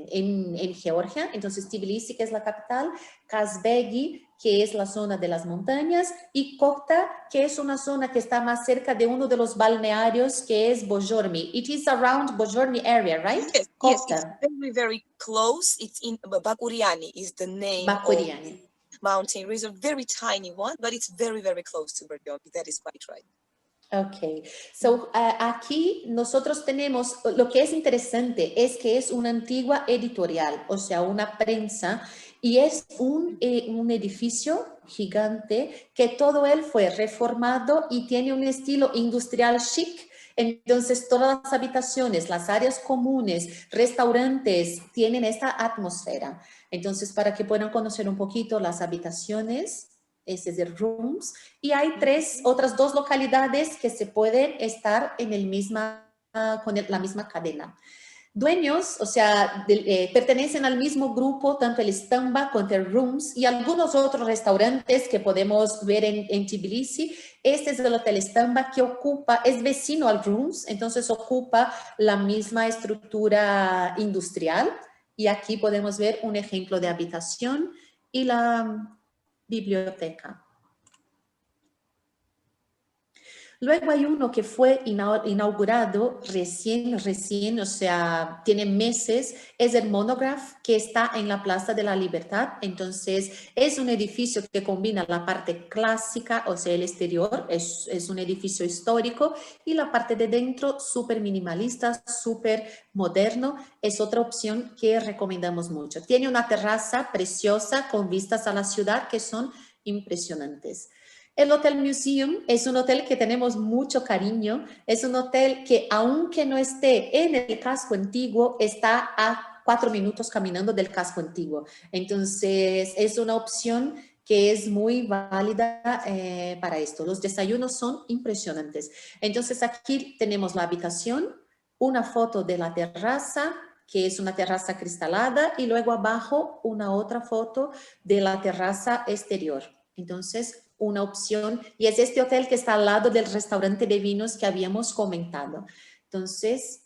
en Georgia. Entonces, Tbilisi, que es la capital, Kazbegi, que es la zona de las montañas, y Kokta, que es una zona que está más cerca de uno de los balnearios, que es Bozhormy. It is around Bozhormy area, right? Yes, Kokta. yes, it's very, very close. It's in Bakuriani is the name Bakuriani. of the mountain. It's a very tiny one, but it's very, very close to Bergamo. That is quite right. Ok, so aquí nosotros tenemos, lo que es interesante es que es una antigua editorial, o sea, una prensa, y es un edificio gigante que todo él fue reformado y tiene un estilo industrial chic. Entonces, todas las habitaciones, las áreas comunes, restaurantes, tienen esta atmósfera. Entonces, para que puedan conocer un poquito las habitaciones, es decir, rooms, y hay otras dos localidades que se pueden estar en con la misma cadena. Dueños, o sea, pertenecen al mismo grupo, tanto el Stamba como el Rooms y algunos otros restaurantes que podemos ver en Tbilisi. Este es el Hotel Stamba que es vecino al Rooms, entonces ocupa la misma estructura industrial. Y aquí podemos ver un ejemplo de habitación y la biblioteca. Luego hay uno que fue inaugurado recién, o sea, tiene meses, es el Monograph, que está en la Plaza de la Libertad. Entonces, es un edificio que combina la parte clásica, o sea, el exterior, es un edificio histórico, y la parte de dentro, súper minimalista, súper moderno, es otra opción que recomendamos mucho. Tiene una terraza preciosa con vistas a la ciudad que son impresionantes. El Hotel Museum es un hotel que tenemos mucho cariño, es un hotel que aunque no esté en el casco antiguo, está a 4 minutos caminando del casco antiguo. Entonces, es una opción que es muy válida para esto. Los desayunos son impresionantes. Entonces, aquí tenemos la habitación, una foto de la terraza, que es una terraza cristalada, y luego abajo una otra foto de la terraza exterior. Entonces, una opción, y es este hotel que está al lado del restaurante de vinos que habíamos comentado. Entonces,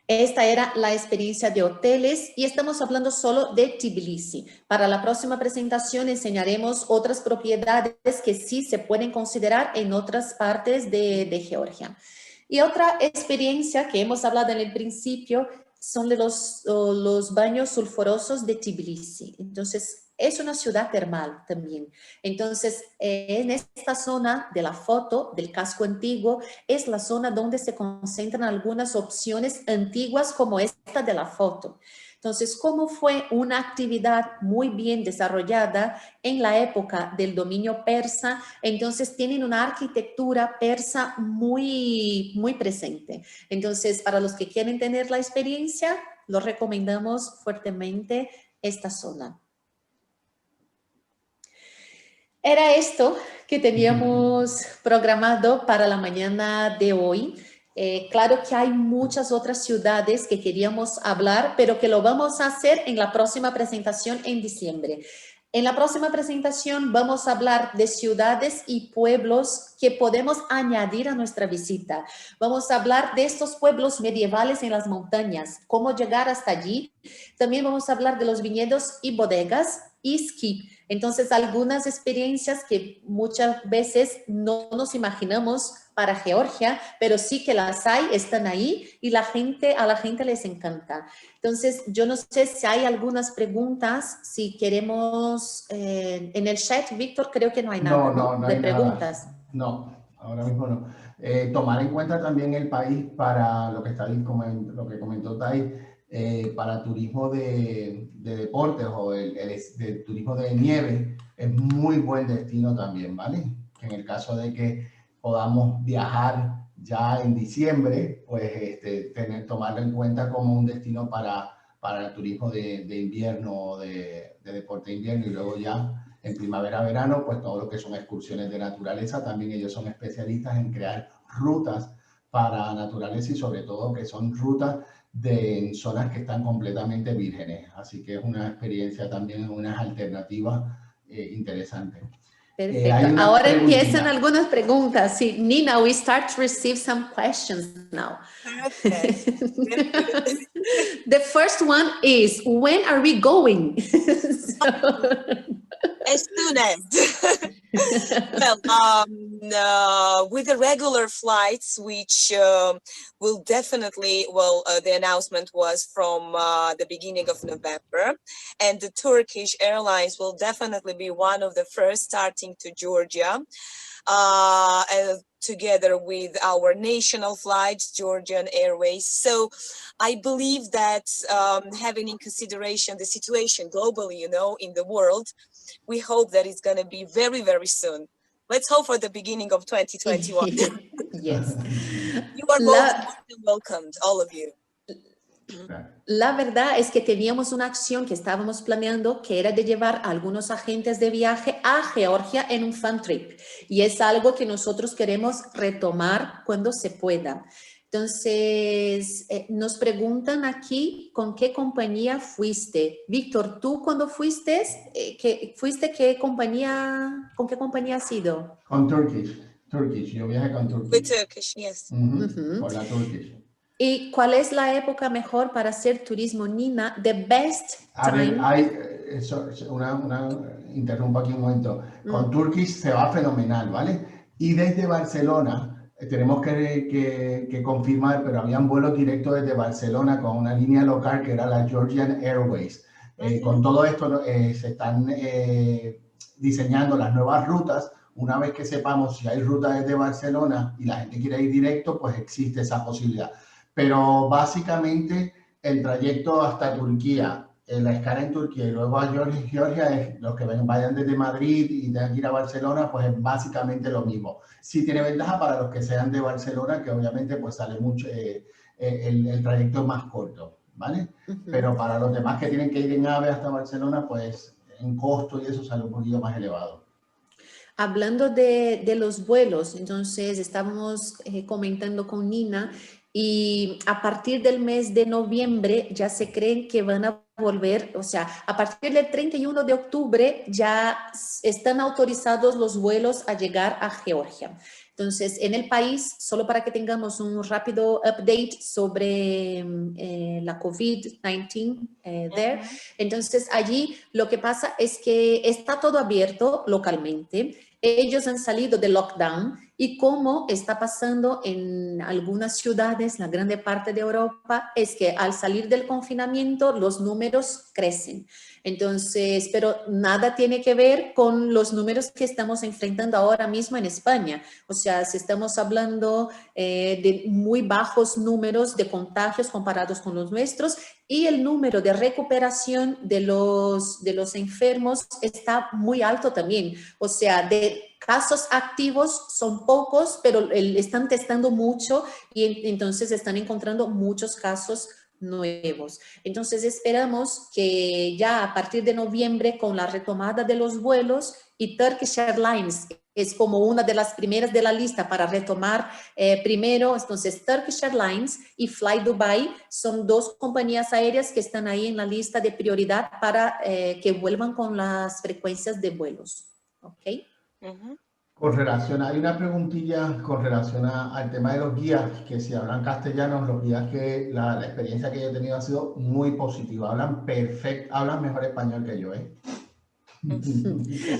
esta era la experiencia de hoteles y estamos hablando solo de Tbilisi. Para la próxima presentación enseñaremos otras propiedades que sí se pueden considerar en otras partes de Georgia. Y otra experiencia que hemos hablado en el principio son de los baños sulfurosos de Tbilisi. Entonces, es una ciudad termal también. Entonces, en esta zona de la foto del casco antiguo, es la zona donde se concentran algunas opciones antiguas como esta de la foto. Entonces, como fue una actividad muy bien desarrollada en la época del dominio persa, entonces tienen una arquitectura persa muy, muy presente. Entonces, para los que quieren tener la experiencia, lo recomendamos fuertemente esta zona. Era esto que teníamos programado para la mañana de hoy. Claro que hay muchas otras ciudades que queríamos hablar, pero que lo vamos a hacer en la próxima presentación en diciembre. En la próxima presentación vamos a hablar de ciudades y pueblos que podemos añadir a nuestra visita. Vamos a hablar de estos pueblos medievales en las montañas, cómo llegar hasta allí. También vamos a hablar de los viñedos y bodegas y esquí. Entonces, algunas experiencias que muchas veces no nos imaginamos para Georgia, pero sí que las hay, están ahí y a la gente les encanta. Entonces, yo no sé si hay algunas preguntas, si queremos en el chat, Víctor, creo que no hay nada, no de hay preguntas. Nada. No, ahora mismo no. Tomar en cuenta también el país para lo que comentó Tai, para turismo de deportes o el turismo de nieve, es muy buen destino también, ¿vale? En el caso de que podamos viajar ya en diciembre, pues tomarlo en cuenta como un destino para el turismo de invierno o de deporte de invierno, y luego ya en primavera, verano, pues todo lo que son excursiones de naturaleza. También ellos son especialistas en crear rutas para naturaleza y sobre todo que son rutas en zonas que están completamente vírgenes. Así que es una experiencia también, unas alternativas interesantes. Perfecto. Ahora empiezan algunas preguntas. Sí, Nina, we start to receive some questions now. Okay. The first one is, when are we going? As soon as. Well, with the regular flights, which will definitely, the announcement was from the beginning of November, and the Turkish Airlines will definitely be one of the first starting to Georgia. together with our national flights, Georgian Airways. So I believe that having in consideration the situation globally, in the world, we hope that it's going to be very, very soon. Let's hope for the beginning of 2021. Yes. You are most welcomed, all of you. La verdad es que teníamos una acción que estábamos planeando que era de llevar a algunos agentes de viaje a Georgia en un fan trip. Y es algo que nosotros queremos retomar cuando se pueda. Entonces, nos preguntan aquí con qué compañía fuiste. Víctor, ¿tú cuando fuiste, con qué compañía has ido? Con Turkish. Yo viajé con Turkish. With Turkish, yes. Por la Turkish. ¿Y cuál es la época mejor para hacer turismo, Nina? The best time. Interrumpo aquí un momento. Con Turkish se va fenomenal, ¿vale? Y desde Barcelona, tenemos que confirmar, pero habían vuelos directos desde Barcelona con una línea local que era la Georgian Airways. Con todo esto se están diseñando las nuevas rutas. Una vez que sepamos si hay rutas desde Barcelona y la gente quiere ir directo, pues existe esa posibilidad. Pero básicamente el trayecto hasta Turquía, la escala en Turquía y luego a Georgia, los que vayan desde Madrid y tengan que ir a Barcelona, pues es básicamente lo mismo. Sí tiene ventaja para los que sean de Barcelona, que obviamente pues sale mucho, el trayecto es más corto, ¿vale? Pero para los demás que tienen que ir en AVE hasta Barcelona, pues en costo y eso sale un poquito más elevado. Hablando de los vuelos, entonces estábamos comentando con Nina y a partir del mes de noviembre ya se creen que van a volver, o sea, a partir del 31 de octubre ya están autorizados los vuelos a llegar a Georgia. Entonces, en el país, solo para que tengamos un rápido update sobre la COVID-19 entonces allí lo que pasa es que está todo abierto localmente. Ellos han salido de lockdown y como está pasando en algunas ciudades, la grande parte de Europa, es que al salir del confinamiento los números crecen. Entonces, pero nada tiene que ver con los números que estamos enfrentando ahora mismo en España. O sea, si estamos hablando de muy bajos números de contagios comparados con los nuestros y el número de recuperación de los enfermos está muy alto también. O sea, de casos activos son pocos, pero están testando mucho y entonces están encontrando muchos casos nuevos. Entonces esperamos que ya a partir de noviembre con la retomada de los vuelos y Turkish Airlines es como una de las primeras de la lista para retomar primero, entonces Turkish Airlines y Fly Dubai son dos compañías aéreas que están ahí en la lista de prioridad para que vuelvan con las frecuencias de vuelos. ¿Ok? Hay una preguntilla con relación al tema de los guías, que si hablan castellano, los guías que la experiencia que yo he tenido ha sido muy positiva, hablan mejor español que yo,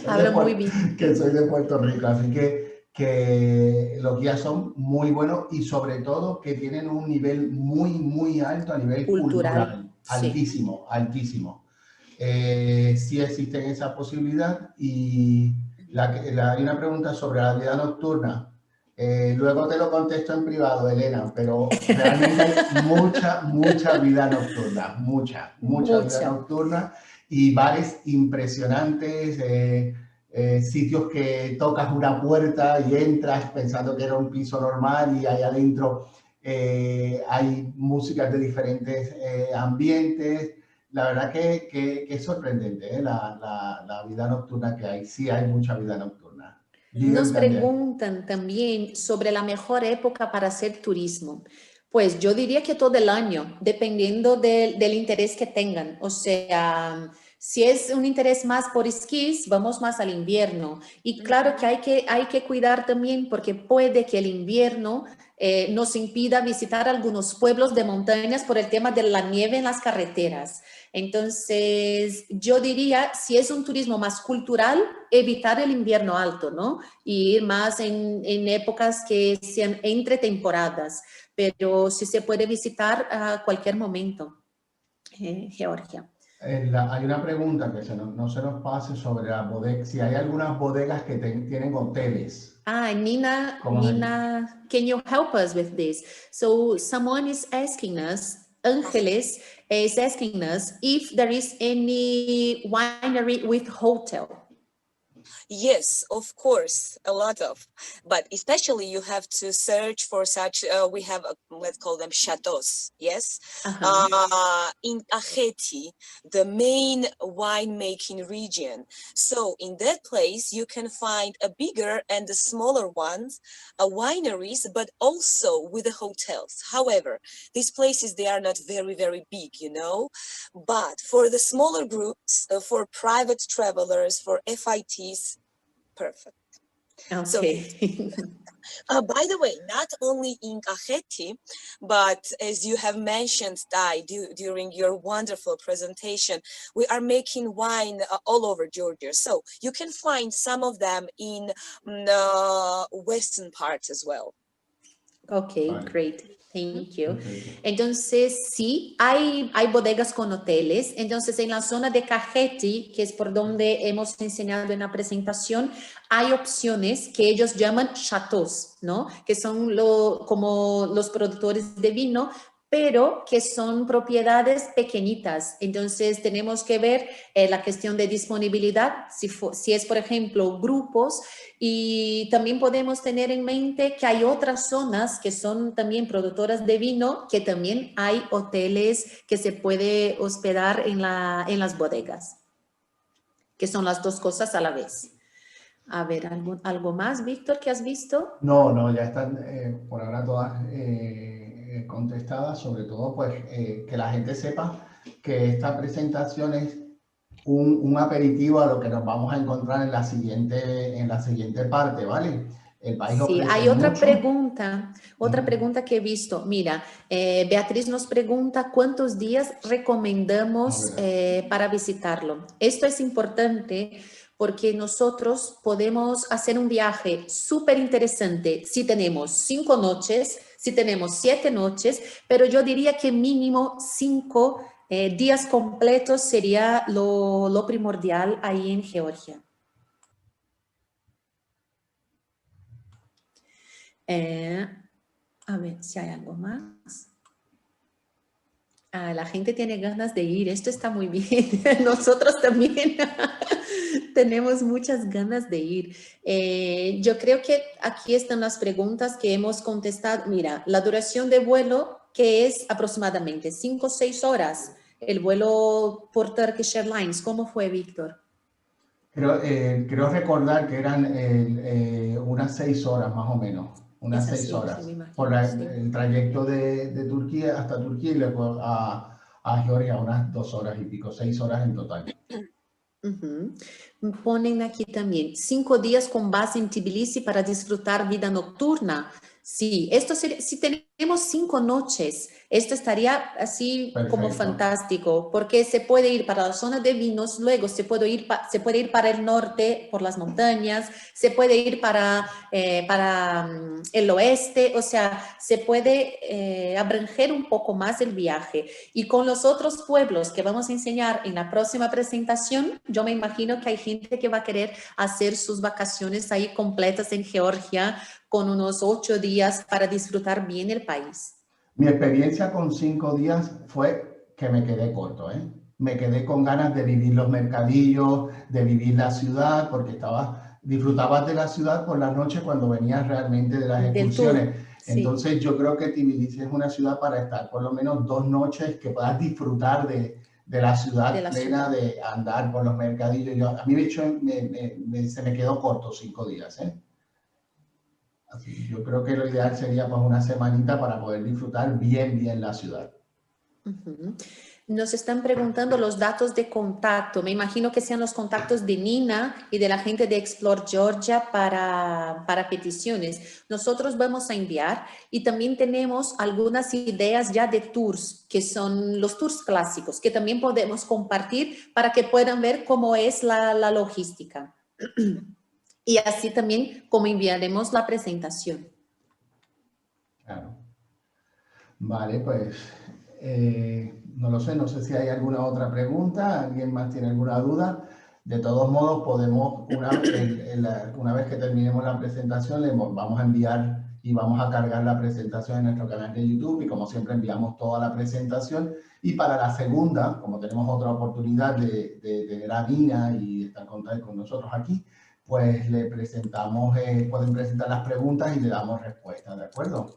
Hablan muy bien. Que soy de Puerto Rico, así que los guías son muy buenos y sobre todo que tienen un nivel muy alto a nivel cultural. Altísimo, sí. Altísimo. Sí existe esa posibilidad y hay una pregunta sobre la vida nocturna. Luego te lo contesto en privado, Elena, pero realmente hay mucha vida nocturna, mucha vida nocturna y bares impresionantes, sitios que tocas una puerta y entras pensando que era un piso normal y ahí adentro hay músicas de diferentes ambientes. La verdad que es sorprendente la vida nocturna que hay. Sí hay mucha vida nocturna. Nos preguntan también sobre la mejor época para hacer turismo. Pues yo diría que todo el año, dependiendo del interés que tengan. O sea, si es un interés más por esquís, vamos más al invierno. Y claro que hay que cuidar también porque puede que el invierno nos impida visitar algunos pueblos de montañas por el tema de la nieve en las carreteras. Entonces, yo diría, si es un turismo más cultural, evitar el invierno alto, ¿no? Y ir más en épocas que sean entre temporadas. Pero sí se puede visitar a cualquier momento, Georgia. Hay una pregunta que no se nos pase sobre las bodegas, si hay algunas bodegas que tienen hoteles. Nina, ¿Cómo es? Nina, can you help us with this? So someone is asking us, Angeles is asking us if there is any winery with hotel. Yes, of course, a lot of, but especially you have to search for such, we have, let's call them chateaux, yes? In Ajeti, the main winemaking region. So in that place, you can find a bigger and the smaller ones, wineries, but also with the hotels. However, these places, they are not very, very big, you know, but for the smaller groups, for private travelers, for FITs, perfect. Okay. So, by the way, not only in Ajeti, but as you have mentioned, Dai, during your wonderful presentation, we are making wine all over Georgia. So you can find some of them in the western part as well. Okay, great. Thank you. Perfecto. Entonces, sí, hay bodegas con hoteles. Entonces, en la zona de Cajeti, que es por donde hemos enseñado en la presentación, hay opciones que ellos llaman chateaux, ¿no? Que son como los productores de vino, pero que son propiedades pequeñitas. Entonces, tenemos que ver la cuestión de disponibilidad, si es, por ejemplo, grupos, y también podemos tener en mente que hay otras zonas que son también productoras de vino, que también hay hoteles que se puede hospedar en las bodegas, que son las dos cosas a la vez. A ver, ¿algo más, Víctor, que has visto? No, ya están por ahora todas contestadas, sobre todo pues que la gente sepa que esta presentación es un aperitivo a lo que nos vamos a encontrar en la siguiente parte, ¿vale? El país Sí, ofrece hay otra mucho. pregunta que he visto. Mira, Beatriz nos pregunta cuántos días recomendamos para visitarlo. Esto es importante porque nosotros podemos hacer un viaje súper interesante si tenemos 5 noches, si tenemos 7 noches, pero yo diría que mínimo 5 días completos sería lo primordial ahí en Georgia. A ver si hay algo más. La gente tiene ganas de ir. Esto está muy bien. Nosotros también tenemos muchas ganas de ir. Yo creo que aquí están las preguntas que hemos contestado. Mira, la duración de vuelo, que es aproximadamente 5 o 6 horas. El vuelo por Turkish Airlines. ¿Cómo fue, Víctor? Creo recordar que eran unas 6 horas más o menos. Unas 6 horas. Sí, me imagino, Por sí. el trayecto de Turquía hasta Turquía y luego a Georgia unas 2 horas y pico, 6 horas en total. Ponen aquí también 5 días con base en Tbilisi para disfrutar vida nocturna. Sí, esto sería, si tenemos 5 noches, esto estaría así como Perfecto. fantástico, porque se puede ir para la zona de vinos, luego se puede ir para el norte, por las montañas, se puede ir para el oeste, o sea, se puede abranger un poco más el viaje. Y con los otros pueblos que vamos a enseñar en la próxima presentación, yo me imagino que hay gente que va a querer hacer sus vacaciones ahí completas en Georgia con unos 8 días para disfrutar bien el país. Mi experiencia con 5 días fue que me quedé corto, ¿eh? Me quedé con ganas de vivir los mercadillos, de vivir la ciudad, porque disfrutabas de la ciudad por la noche cuando venías realmente de las excursiones. Sí. Entonces yo creo que Tbilisi es una ciudad para estar por lo menos 2 noches que puedas disfrutar de la ciudad plena, de andar por los mercadillos. A mí de hecho se me quedó corto 5 días, ¿eh? Así, yo creo que lo ideal sería pues una semanita para poder disfrutar bien la ciudad. Nos están preguntando los datos de contacto. Me imagino que sean los contactos de Nina y de la gente de Explore Georgia para peticiones. Nosotros vamos a enviar y también tenemos algunas ideas ya de tours, que son los tours clásicos, que también podemos compartir para que puedan ver cómo es la logística. Y así también como enviaremos la presentación. Claro. Vale, pues no lo sé, no sé si hay alguna otra pregunta, alguien más tiene alguna duda. De todos modos, podemos, una vez que terminemos la presentación, le vamos a enviar y vamos a cargar la presentación en nuestro canal de YouTube y como siempre enviamos toda la presentación. Y para la segunda, como tenemos otra oportunidad de tener a Nina y estar con nosotros aquí, pues le presentamos, pueden presentar las preguntas y le damos respuestas, ¿de acuerdo?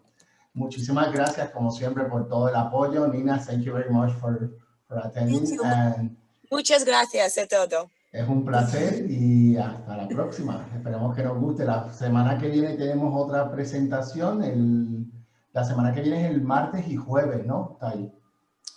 Muchísimas gracias, como siempre, por todo el apoyo. Nina, thank you very much for attending. And muchas gracias a todo. es un placer y hasta la próxima. Esperemos que nos guste. La semana que viene tenemos otra presentación. La semana que viene es el martes y jueves, ¿no, Tai?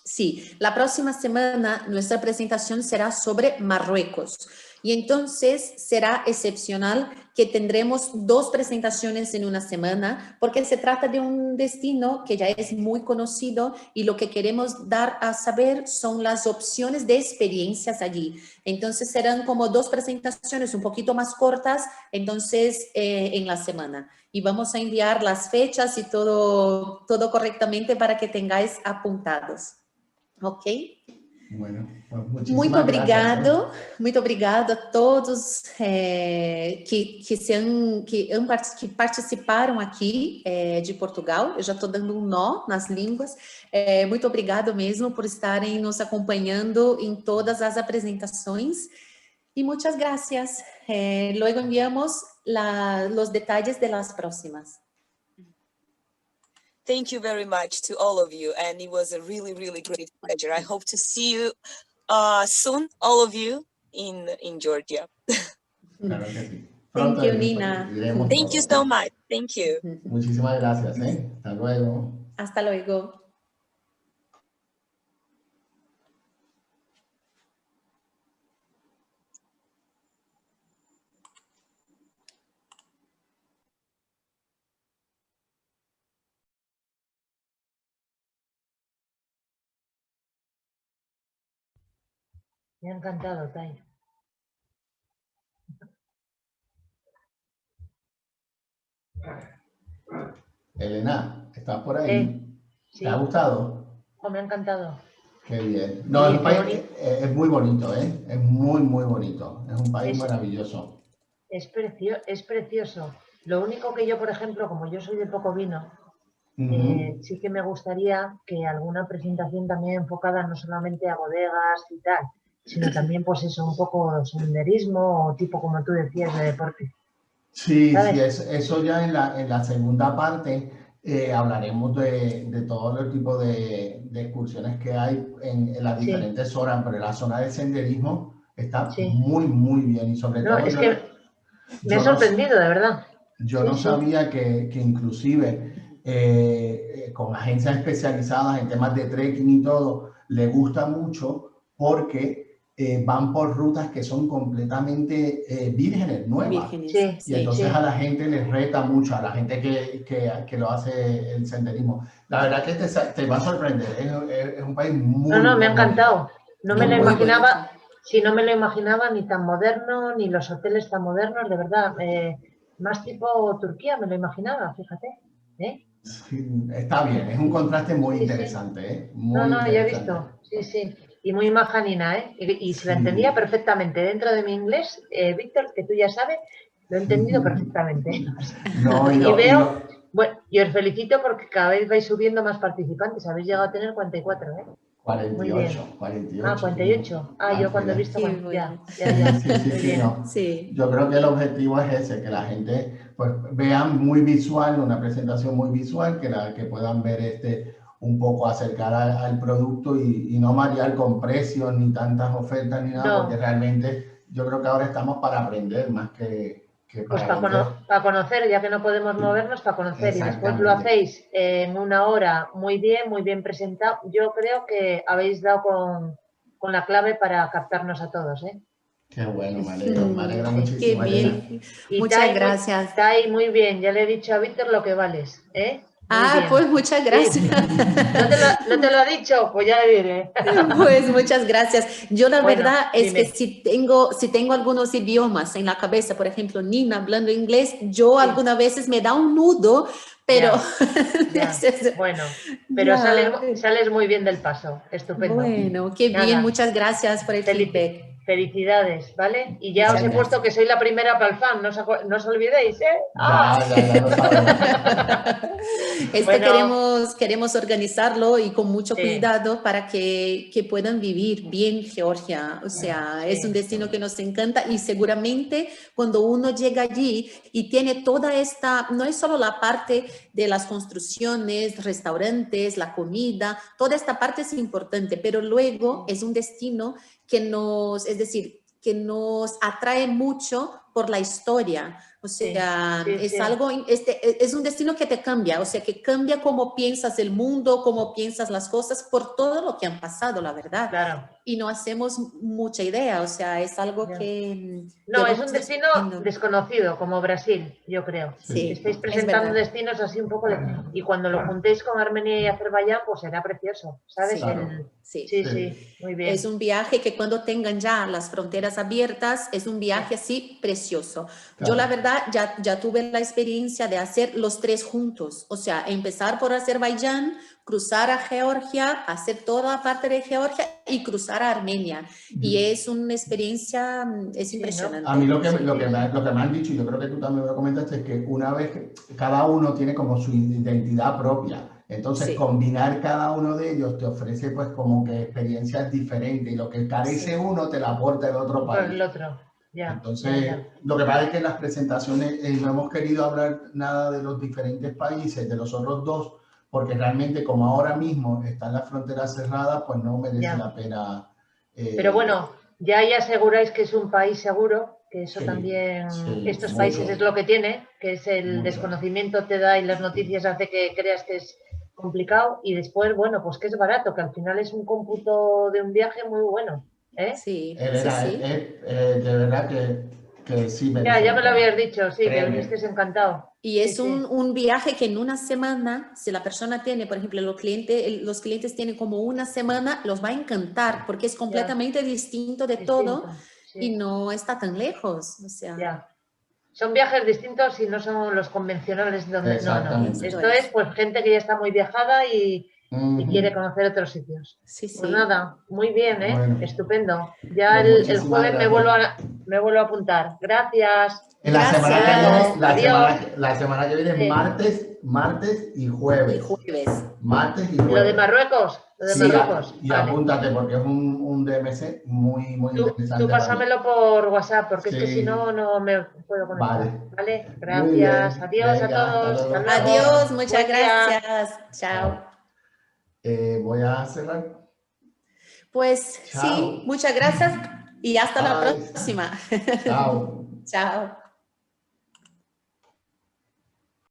Sí, la próxima semana nuestra presentación será sobre Marruecos y entonces será excepcional que tendremos 2 presentaciones en una semana porque se trata de un destino que ya es muy conocido y lo que queremos dar a saber son las opciones de experiencias allí. Entonces serán como 2 presentaciones un poquito más cortas, entonces en la semana. Y vamos a enviar las fechas y todo correctamente para que tengáis apuntados. Ok? Bueno, pues muchísimas gracias. Muito obrigado a todos que participaram aqui de Portugal. Eu já estou dando um nó nas línguas. Muito obrigado mesmo por estarem nos acompanhando em todas as apresentações. E muitas gracias. Luego enviamos los detalles de las próximas. Thank you very much to all of you, and it was a really, really great pleasure. I hope to see you soon, all of you, in Georgia. Claro que sí. Thank you, Nina. Thank you so much. Thank you. Muchísimas gracias. Hasta luego. Hasta luego. Me ha encantado, Tai. Elena, ¿estás por ahí? Sí. ¿Te ha gustado? Oh, me ha encantado. Qué bien. No, Sí, el país es muy bonito, ¿eh? Es muy, muy bonito. Es un país maravilloso. Es precioso. Lo único que yo, por ejemplo, como yo soy de poco vino, sí que me gustaría que alguna presentación también enfocada no solamente a bodegas y tal, sino también, pues eso, un poco senderismo o tipo, como tú decías, de deporte. Sí, ¿sabes? Sí, eso ya en la segunda parte hablaremos de todo el tipo de excursiones que hay en las diferentes zonas, pero la zona de senderismo está muy, muy bien y sobre todo... Es que me ha sorprendido, de verdad. Yo no sabía que inclusive con agencias especializadas en temas de trekking y todo, le gusta mucho porque van por rutas que son completamente vírgenes, nuevas. Y entonces a la gente les reta mucho, a la gente que lo hace el senderismo. La verdad que te va a sorprender, es un país muy... No, me ha encantado. No me lo imaginaba, no me lo imaginaba ni tan moderno, ni los hoteles tan modernos, de verdad. Más tipo Turquía me lo imaginaba, fíjate. Sí, está bien, es un contraste muy interesante. Muy interesante. Ya he visto, sí. Y muy majanina, y se la entendía perfectamente. Dentro de mi inglés, Víctor, que tú ya sabes, lo he entendido perfectamente. Bueno, y os felicito porque cada vez vais subiendo más participantes. Habéis llegado a tener 44, 48. Ah, 48. Yo cuando he visto... Ya. Sí. Yo creo que el objetivo es ese, que la gente pues vean muy visual, una presentación muy visual, que puedan ver un poco acercar al producto y no marear con precios ni tantas ofertas ni nada, porque realmente yo creo que ahora estamos para aprender más que pues para conocer, ya que no podemos movernos, para conocer, y después lo hacéis en una hora muy bien presentado. Yo creo que habéis dado con la clave para captarnos a todos, Qué bueno, me alegra muchísimo. Qué bien. Y muchas gracias. Tai, muy bien, ya le he dicho a Víctor lo que vales, pues muchas gracias. ¿No te lo ha dicho? Pues ya le diré. Pues muchas gracias. Yo la verdad es que si tengo algunos idiomas en la cabeza, por ejemplo, Nina hablando inglés, yo algunas veces me da un nudo, pero... Bueno, pero sales muy bien del paso. Estupendo. Bueno, qué bien. Muchas gracias por el feedback. Felicidades, ¿vale? Y ya Muchas os he puesto que soy la primera para el fan, no os olvidéis, ¿eh? ¡Ah! Ya lo sabemos. Esto Bueno. queremos organizarlo y con mucho Sí. cuidado para que puedan vivir bien Georgia. O sea, Sí. es un destino que nos encanta y seguramente cuando uno llega allí y tiene toda esta, no es solo la parte de las construcciones, restaurantes, la comida, toda esta parte es importante, pero luego es un destino que nos, es decir, que nos atrae mucho por la historia. O sea, Sí, sí, es sí. algo, es un destino que te cambia, o sea, que cambia cómo piensas el mundo, cómo piensas las cosas por todo lo que han pasado, la verdad. Claro. Y no hacemos mucha idea, o sea, es algo Ya. que No, es vamos un destino descubriendo. desconocido, como Brasil, yo creo. Sí, Estáis es presentando verdad. destinos así un poco y cuando lo juntéis con Armenia y Azerbaiyán, pues será precioso, ¿sabes? Sí, Claro. sí. Sí, Sí. sí, muy bien. Es un viaje que cuando tengan ya las fronteras abiertas, es un viaje así precioso. Claro. Yo la verdad ya tuve la experiencia de hacer los tres juntos, o sea, empezar por Azerbaiyán, cruzar a Georgia, hacer toda la parte de Georgia y cruzar a Armenia. Y es una experiencia, es Sí, ¿no? impresionante. A mí lo que Sí. me han dicho, y yo creo que tú también me lo comentaste, es que una vez que cada uno tiene como su identidad propia. Entonces, Sí. combinar cada uno de ellos te ofrece pues como que experiencias diferentes y lo que carece Sí. uno te la aporta el otro Por país. el otro, ya. Entonces, Ya. lo que pasa es que en las presentaciones no hemos querido hablar nada de los diferentes países, de los otros dos, porque realmente como ahora mismo están las fronteras cerradas, pues no merece Ya. la pena. Pero bueno, ya ahí aseguráis que es un país seguro, que eso Sí, también, sí, estos mucho. países es lo que tiene, que es el Mucho. desconocimiento te da y las noticias hace que creas que es complicado y después, bueno, pues que es barato, que al final es un cómputo de un viaje muy bueno, ¿eh? Sí, De verdad que sí merece Ya la me lo pena. habías dicho, sí, que Créeme. viniste encantado. Y es Sí, sí. un viaje que en una semana, si la persona tiene, por ejemplo, los clientes tienen como una semana, los va a encantar porque es completamente distinto de todo Distinto, sí. y no está tan lejos. O sea, Ya. Son viajes distintos y no son los convencionales donde no. Exactamente. Esto es pues gente que ya está muy viajada y quiere conocer otros sitios. sí, Pues sí. nada, muy bien, ¿eh? Bueno. Estupendo. Ya Pues el muchísimas jueves gracias. me vuelvo a apuntar. Gracias. En la semana que Gracias. viene, Adiós. la semana que viene, Sí. martes y Y jueves. jueves. Martes y Lo de jueves. Marruecos. Lo de Sí, Marruecos. y Vale. apúntate porque es un DMC muy interesante. Tú pásamelo por WhatsApp porque es que si Sí. no, no me puedo conectar. Vale. ¿Vale? Muy Gracias. bien. Adiós a Venga, hasta todos. Hasta luego. luego. Adiós, muchas Buen día. gracias. Chao. Voy a cerrar. Pues Chao. sí, muchas gracias y hasta la Bye. próxima. Chao. Chao.